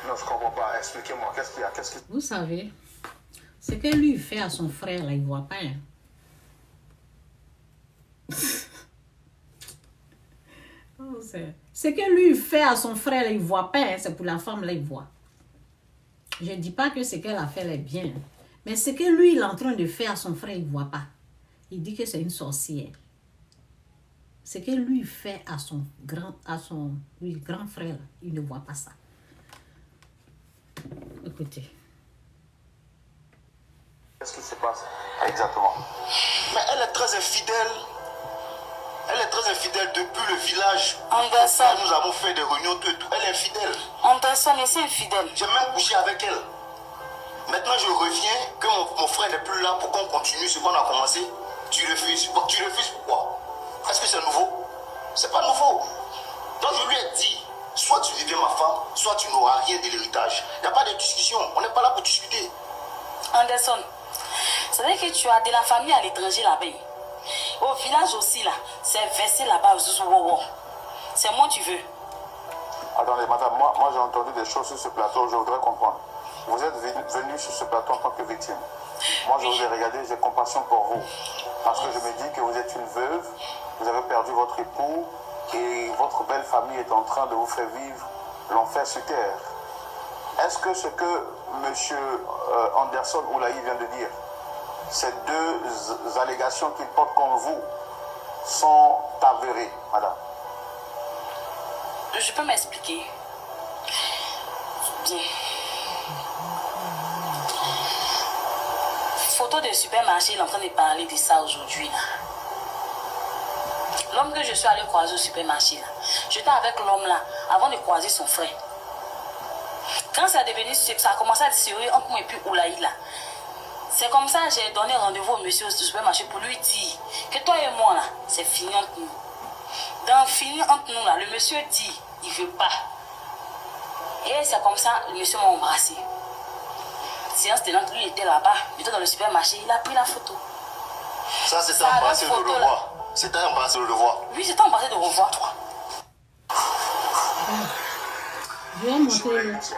Non, je ne comprends pas. Expliquez-moi, qu'est-ce qu'il y a? Vous savez, ce que lui fait à son frère, là, il ne voit pas. Hein. Oh, ce que lui fait à son frère, là, il ne voit pas. Hein. C'est pour la femme, là, il voit. Je ne dis pas que ce qu'elle a fait est bien. Mais ce que lui, il est en train de faire à son frère, il ne voit pas. Il dit que c'est une sorcière. Ce que lui fait à son grand frère, il ne voit pas ça. Écoutez. Qu'est-ce qui se passe exactement? Mais elle est très infidèle. Elle est très infidèle depuis le village. Anderson. Nous avons fait des réunions, tout et tout. Elle est infidèle. Anderson, mais c'est infidèle. J'ai même couché avec elle. Maintenant, je reviens, que mon frère n'est plus là pour qu'on continue ce qu'on a commencé. Tu refuses. Tu refuses pourquoi? Est-ce que c'est nouveau? C'est pas nouveau. Donc je lui ai dit, soit tu deviens ma femme, soit tu n'auras rien de l'héritage. Il n'y a pas de discussion. On n'est pas là pour discuter. Anderson, c'est vrai que tu as de la famille à l'étranger là-bas. Au village aussi, là, c'est versé là-bas. C'est moi tu veux. Attendez, madame, moi j'ai entendu des choses sur ce plateau, je voudrais comprendre. Vous êtes venu sur ce plateau en tant que victime. Moi, je vous ai regardé, j'ai compassion pour vous. Parce que je me dis que vous êtes une veuve, vous avez perdu votre époux et votre belle famille est en train de vous faire vivre l'enfer sur terre. Est-ce que ce que M. Anderson Oulaï vient de dire, ces deux allégations qu'il porte contre vous, sont avérées, madame? Je peux m'expliquer. Bien. Photo de supermarché, il est en train de parler de ça aujourd'hui. L'homme que je suis allé croiser au supermarché, là, j'étais avec l'homme là, avant de croiser son frère. Quand ça a devenu, ça a commencé à être sérieux entre moi et puis Oulaï là. C'est comme ça que j'ai donné rendez-vous au monsieur au supermarché pour lui dire que toi et moi là, c'est fini entre nous. Dans fini entre nous là, le monsieur dit, il veut pas. Et c'est comme ça, le monsieur m'a embrassé. Séance tenante, lui était là-bas, il était dans le supermarché, il a pris la photo. Ça, c'est un embrassé de revoir. C'est un embrassé de revoir. Oui, c'est un embrassé de revoir, toi. Je vais montrer l'autre.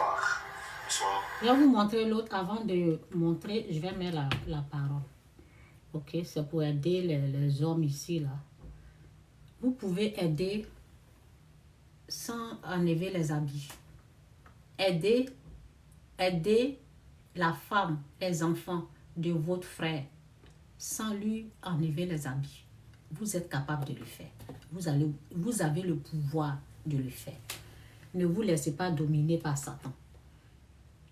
Je vais vous montrer l'autre avant de montrer. Je vais mettre la parole. Ok, c'est pour aider les hommes ici là. Vous pouvez aider sans enlever les habits. Aider la femme, les enfants de votre frère sans lui enlever les habits. Vous êtes capable de le faire. Vous avez le pouvoir de le faire. Ne vous laissez pas dominer par Satan,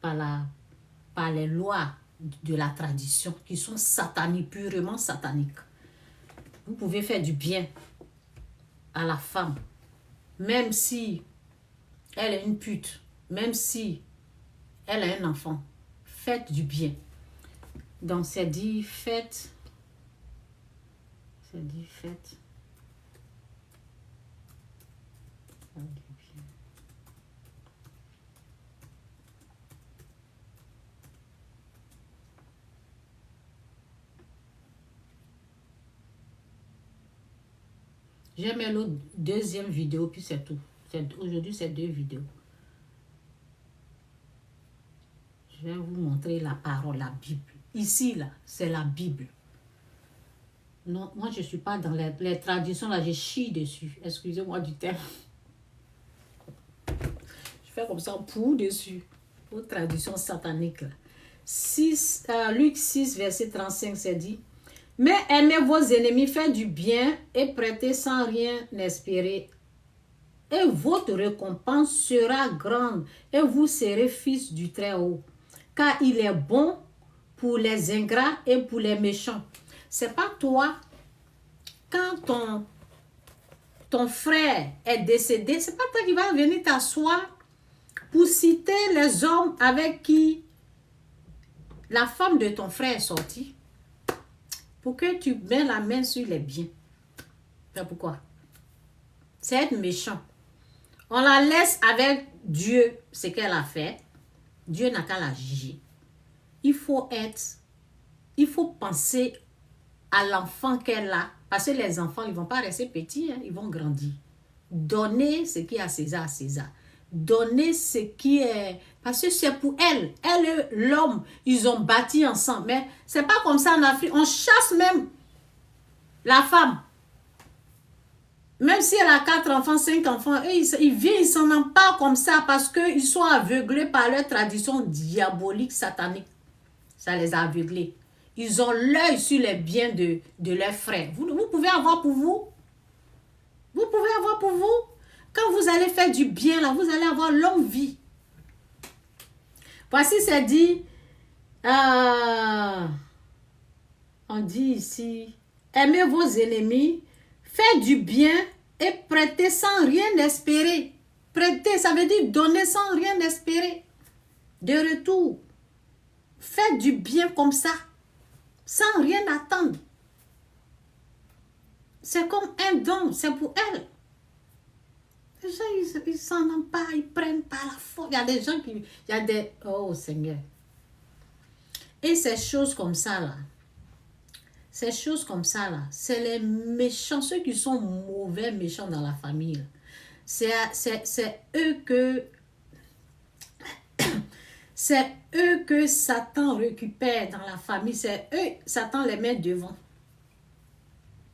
par les lois de la tradition qui sont sataniques, purement sataniques. Vous pouvez faire du bien à la femme, même si elle est une pute, même si elle a un enfant. Faites du bien. Donc c'est dit, faites. C'est dit, faites. Faites du bien. J'ai mis l'autre deuxième vidéo, puis c'est tout. Aujourd'hui, c'est 2 vidéos. Je vais vous montrer la parole, la Bible. Ici, là, c'est la Bible. Non, moi, je ne suis pas dans les traditions, là, je chie dessus. Excusez-moi du terme. Je fais comme ça, pour dessus. Aux traditions sataniques, là. Luc 6, verset 35, c'est dit, « Mais aimez vos ennemis, faites du bien et prêtez sans rien espérer. Et votre récompense sera grande et vous serez fils du Très-Haut. Car il est bon pour les ingrats et pour les méchants. » C'est pas toi, quand ton frère est décédé, c'est pas toi qui vas venir t'asseoir pour citer les hommes avec qui la femme de ton frère est sortie. Pour que tu mets la main sur les biens. C'est pourquoi? C'est être méchant. On la laisse avec Dieu, ce qu'elle a fait. Dieu n'a qu'à la juger. Il faut penser à l'enfant qu'elle a. Parce que les enfants, ils ne vont pas rester petits, hein, ils vont grandir. Donner ce qui est à César, Donner ce qui est... Parce que c'est pour elle. Elle et l'homme, ils ont bâti ensemble. Mais ce n'est pas comme ça en Afrique. On chasse même la femme. Même si elle a 4 enfants, 5 enfants, ils viennent, ils s'en emparent comme ça parce qu'ils sont aveuglés par leur tradition diabolique, satanique. Ça les a aveuglés. Ils ont l'œil sur les biens de leurs frères. Vous pouvez avoir pour vous. Vous pouvez avoir pour vous. Quand vous allez faire du bien, là, vous allez avoir longue vie. Voici, c'est dit, on dit ici, aimez vos ennemis, faites du bien et prêtez sans rien espérer. Prêtez, ça veut dire donner sans rien espérer. De retour, faites du bien comme ça, sans rien attendre. C'est comme un don, c'est pour elle. Les gens, ils s'en emparent, ils prennent par la force. Il y a des gens qui... Il y a des... Oh Seigneur. Et ces choses comme ça là, c'est les méchants, ceux qui sont mauvais méchants dans la famille. C'est eux que... C'est eux que Satan récupère dans la famille. C'est eux, Satan les met devant.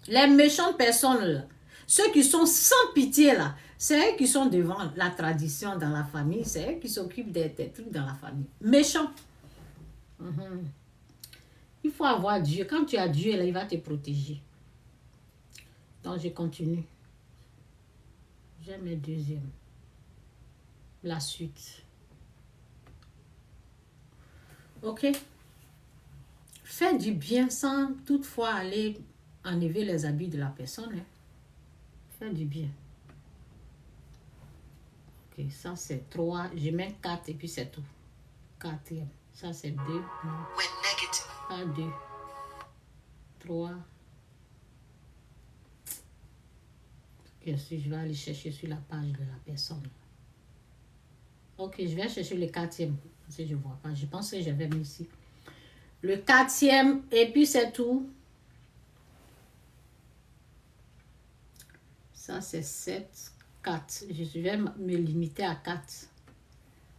Les méchantes personnes là, ceux qui sont sans pitié là, c'est eux qui sont devant la tradition dans la famille. C'est eux qui s'occupent des trucs dans la famille. Méchants. Il faut avoir Dieu. Quand tu as Dieu, là, il va te protéger. Donc, je continue. J'ai mes deuxièmes. La suite. Ok? Fais du bien sans toutefois aller enlever les habits de la personne. Hein? Fais du bien. Ok, ça c'est 3. Je mets 4 et puis c'est tout. 4e. Ça c'est 2. Pas 2. 3. Ok, si je vais aller chercher sur la page de la personne. Ok, je vais chercher le 4e. Si je ne vois pas. Je pense que j'avais mis ici. Le 4e et puis c'est tout. Ça c'est 7, 4. Je vais me limiter à 4.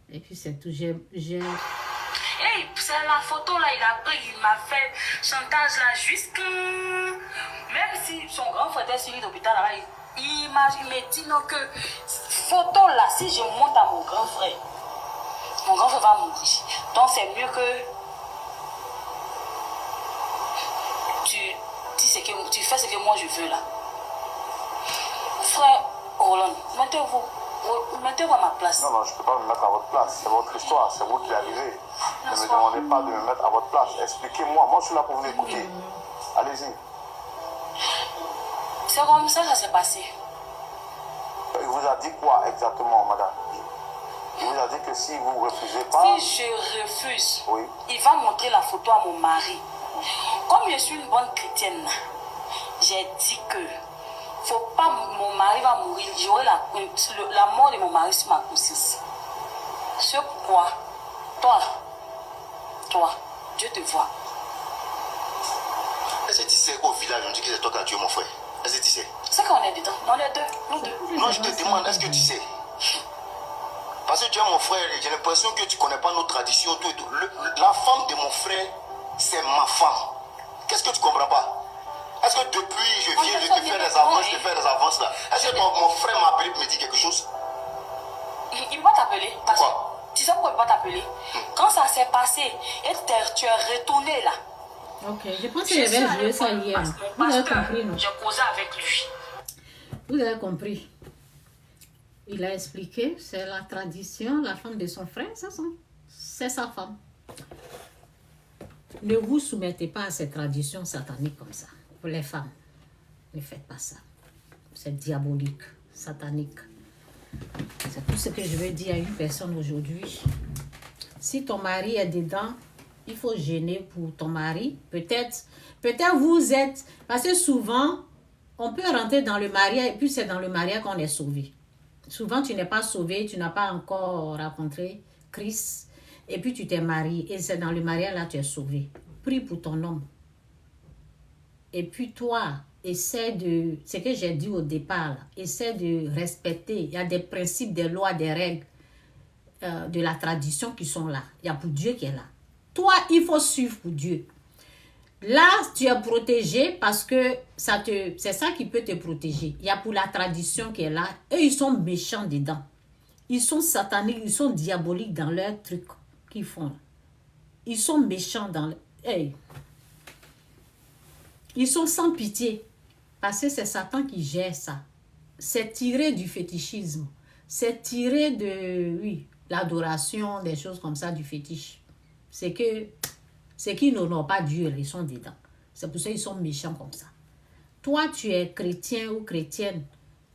Et puis c'est tout. J'ai... Hey, c'est la photo là, il m'a fait chantage là jusqu'à... Même si son grand frère était suivi d'hôpital là-bas, il me dit non que photo là, si je monte à mon grand frère va mourir. Donc c'est mieux que tu fais ce que moi je veux là. Frère Roland, mettez-vous à ma place. Non, je ne peux pas me mettre à votre place. C'est votre histoire, c'est vous qui arrivez. Ne me demandez pas de me mettre à votre place. Expliquez-moi. Moi, je suis là pour vous écouter. Allez-y. C'est comme ça que ça s'est passé. Il vous a dit quoi exactement, madame? Il vous a dit que si vous ne refusez pas... Si je refuse, oui, il va montrer la photo à mon mari. Comme je suis une bonne chrétienne, j'ai dit que faut pas, mon mari va mourir, j'aurai la mort de mon mari sur ma conscience. C'est pourquoi, toi, Dieu te voit. Est-ce que tu sais qu'au village, on dit que c'est toi qui as tué mon frère? Est-ce que tu sais? C'est qu'on est dedans, on est deux, nous deux. Non, je te demande, est-ce que tu sais? Parce que tu es mon frère, j'ai l'impression que tu ne connais pas nos traditions, tout et tout. La femme de mon frère, c'est ma femme. Qu'est-ce que tu ne comprends pas? Est-ce que depuis je viens de te faire des avances là? Est-ce que mon frère m'a appelé pour me dire quelque chose? Il va t'appeler. Pourquoi? Tu sais pourquoi il va t'appeler? Quand ça s'est passé et tu es retourné là. Ok, je pense que j'avais joué ça hier. Vous avez compris, non? J'ai causé avec lui. Vous avez compris. Il a expliqué, c'est la tradition, la femme de son frère, c'est sa femme. Ne vous soumettez pas à ces traditions sataniques comme ça. Pour les femmes, ne faites pas ça. C'est diabolique, satanique. C'est tout ce que je veux dire à une personne aujourd'hui. Si ton mari est dedans, il faut gêner pour ton mari. Peut-être vous êtes... Parce que souvent, on peut rentrer dans le mariage et puis c'est dans le mariage qu'on est sauvé. Souvent, tu n'es pas sauvé, tu n'as pas encore rencontré Christ. Et puis, tu t'es marié. Et c'est dans le mariage, là, tu es sauvé. Prie pour ton homme. Et puis, toi, essaie de... Ce que j'ai dit au départ, là, essaie de respecter. Il y a des principes, des lois, des règles de la tradition qui sont là. Il y a pour Dieu qui est là. Toi, il faut suivre pour Dieu. Là, tu es protégé parce que c'est ça qui peut te protéger. Il y a pour la tradition qui est là. Eux, ils sont méchants dedans. Ils sont sataniques, ils sont diaboliques dans leurs trucs qu'ils font. Ils sont méchants dans le... Hey. Ils sont sans pitié. Parce que c'est Satan qui gère ça. C'est tiré du fétichisme. C'est tiré de... Oui, l'adoration, des choses comme ça, du fétiche. C'est qu'ils n'honorent pas Dieu, ils sont dedans. C'est pour ça qu'ils sont méchants comme ça. Toi, tu es chrétien ou chrétienne,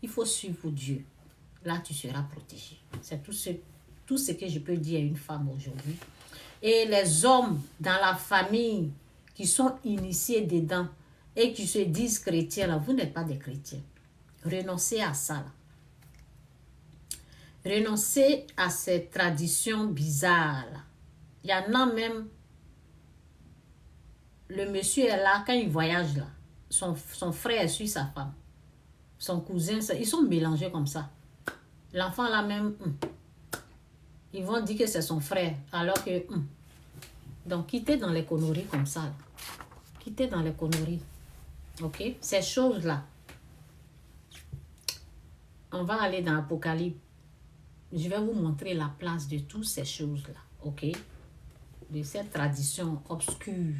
il faut suivre Dieu. Là, tu seras protégé. C'est tout ce que je peux dire à une femme aujourd'hui. Et les hommes dans la famille qui sont initiés dedans et qui se disent chrétiens, là, vous n'êtes pas des chrétiens. Renoncez à ça. Là. Renoncez à ces traditions bizarres. Là. Il y en a même, le monsieur est là, quand il voyage là, son frère suit sa femme, son cousin, ils sont mélangés comme ça. L'enfant là même, ils vont dire que c'est son frère, alors que... Donc, quittez dans les conneries comme ça. Là. Quittez dans les conneries. Ok? Ces choses-là. On va aller dans l'Apocalypse. Je vais vous montrer la place de toutes ces choses-là. Ok? De cette tradition obscure.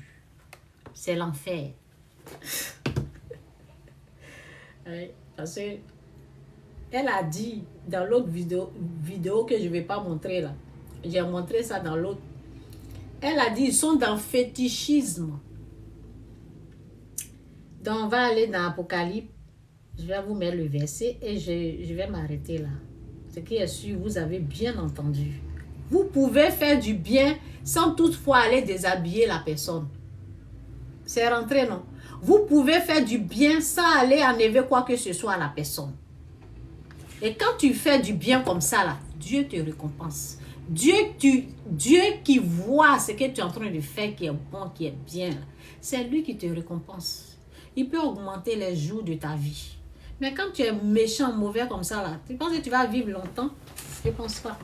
C'est l'enfer. Oui, parce que elle a dit dans l'autre vidéo que je ne vais pas montrer là. J'ai montré ça dans l'autre. Elle a dit ils sont dans le fétichisme. Donc on va aller dans l'Apocalypse. Je vais vous mettre le verset et je vais m'arrêter là. Ce qui est sûr, vous avez bien entendu. Vous pouvez faire du bien sans toutefois aller déshabiller la personne. C'est rentré, non? Vous pouvez faire du bien sans aller enlever quoi que ce soit à la personne. Et quand tu fais du bien comme ça, là, Dieu te récompense. Dieu qui voit ce que tu es en train de faire, qui est bon, qui est bien, c'est lui qui te récompense. Il peut augmenter les jours de ta vie. Mais quand tu es méchant, mauvais comme ça, là, tu penses que tu vas vivre longtemps? Je ne pense pas.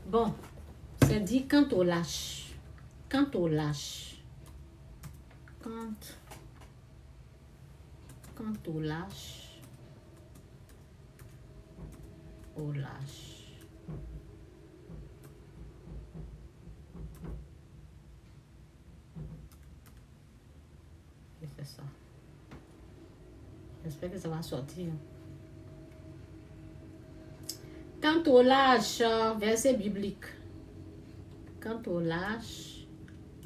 Bon, c'est dit quant au lâche. Quant au lâche. Quant au lâche. Au lâche. Et c'est ça. J'espère que ça va sortir. Quant au lâche, verset biblique. Quant au lâche,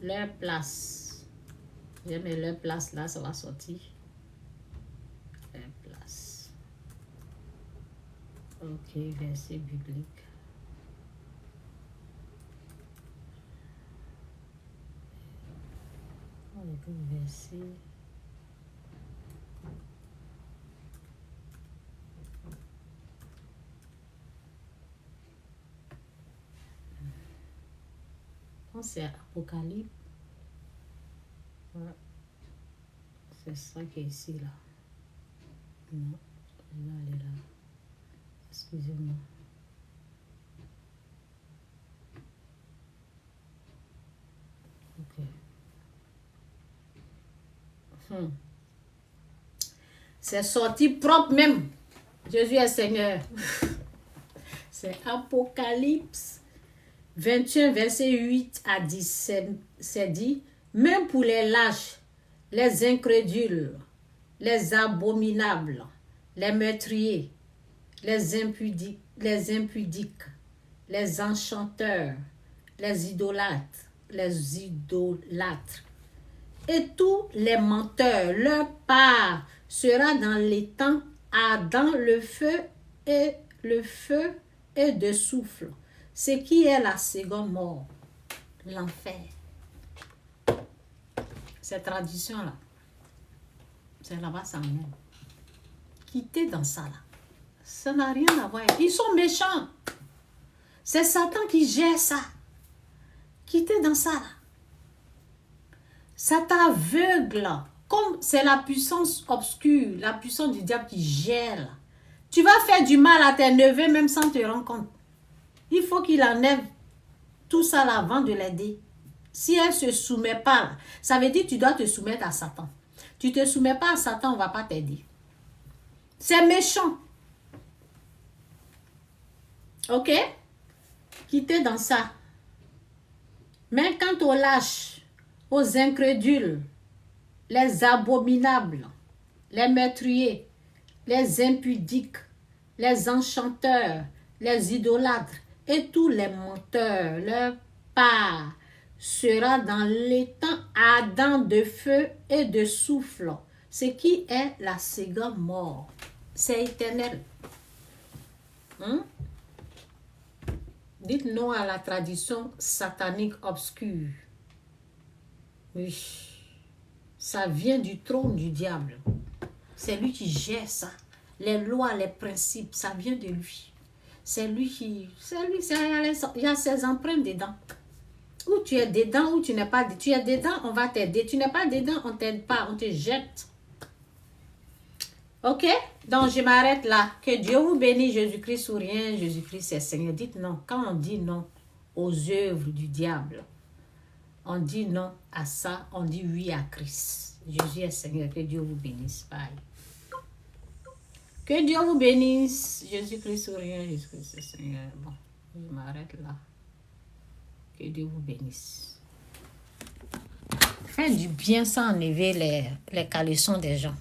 leur place. Je mets leur place là, ça va sortir. Leur place. Ok, verset biblique. On écoute verset. C'est Apocalypse. Voilà. C'est ça qui est ici, là. Non, là, elle est là. Excusez-moi. Ok. C'est sorti propre même. Jésus est Seigneur. C'est Apocalypse 21, verset 8 à 10, c'est dit, même pour les lâches, les incrédules, les abominables, les meurtriers, les impudiques, les enchanteurs, les idolâtres, et tous les menteurs, leur part sera dans les temps ardent le feu et de souffle. Ce qui est la seconde mort, l'enfer. Cette tradition-là, c'est là-bas ça même. Quittez dans ça là. Ça n'a rien à voir. Ils sont méchants. C'est Satan qui gère ça. Quittez dans ça là. Ça t'aveugle. Comme c'est la puissance obscure, la puissance du diable qui gère là. Tu vas faire du mal à tes neveux même sans te rendre compte. Il faut qu'il enlève tout ça là avant de l'aider. Si elle ne se soumet pas, là, ça veut dire que tu dois te soumettre à Satan. Tu ne te soumets pas à Satan, on ne va pas t'aider. C'est méchant. Ok? Quittez dans ça. Mais quant aux lâches, aux incrédules, les abominables, les meurtriers, les impudiques, les enchanteurs, les idolâtres, et tous les menteurs, leur part sera dans l'étang ardent de feu et de souffle, ce qui est la seconde mort. C'est éternel. Dites non à la tradition satanique obscure. Oui, ça vient du trône du diable. C'est lui qui gère ça. Les lois, les principes, ça vient de lui. C'est lui qui... il y a ses empreintes dedans. Ou tu es dedans, ou tu n'es pas dedans. Tu es dedans, on va t'aider. Tu n'es pas dedans, on ne t'aide pas, on te jette. Ok? Donc, je m'arrête là. Que Dieu vous bénisse, Jésus-Christ ou rien, Jésus-Christ c'est Seigneur. Dites non. Quand on dit non aux œuvres du diable, on dit non à ça, on dit oui à Christ. Jésus est Seigneur. Que Dieu vous bénisse. Bye. Que Dieu vous bénisse. Jésus-Christ ou rien, Jésus-Christ c'est Seigneur. Bon, je m'arrête là. Que Dieu vous bénisse. Faites du bien sans enlever les caleçons des gens.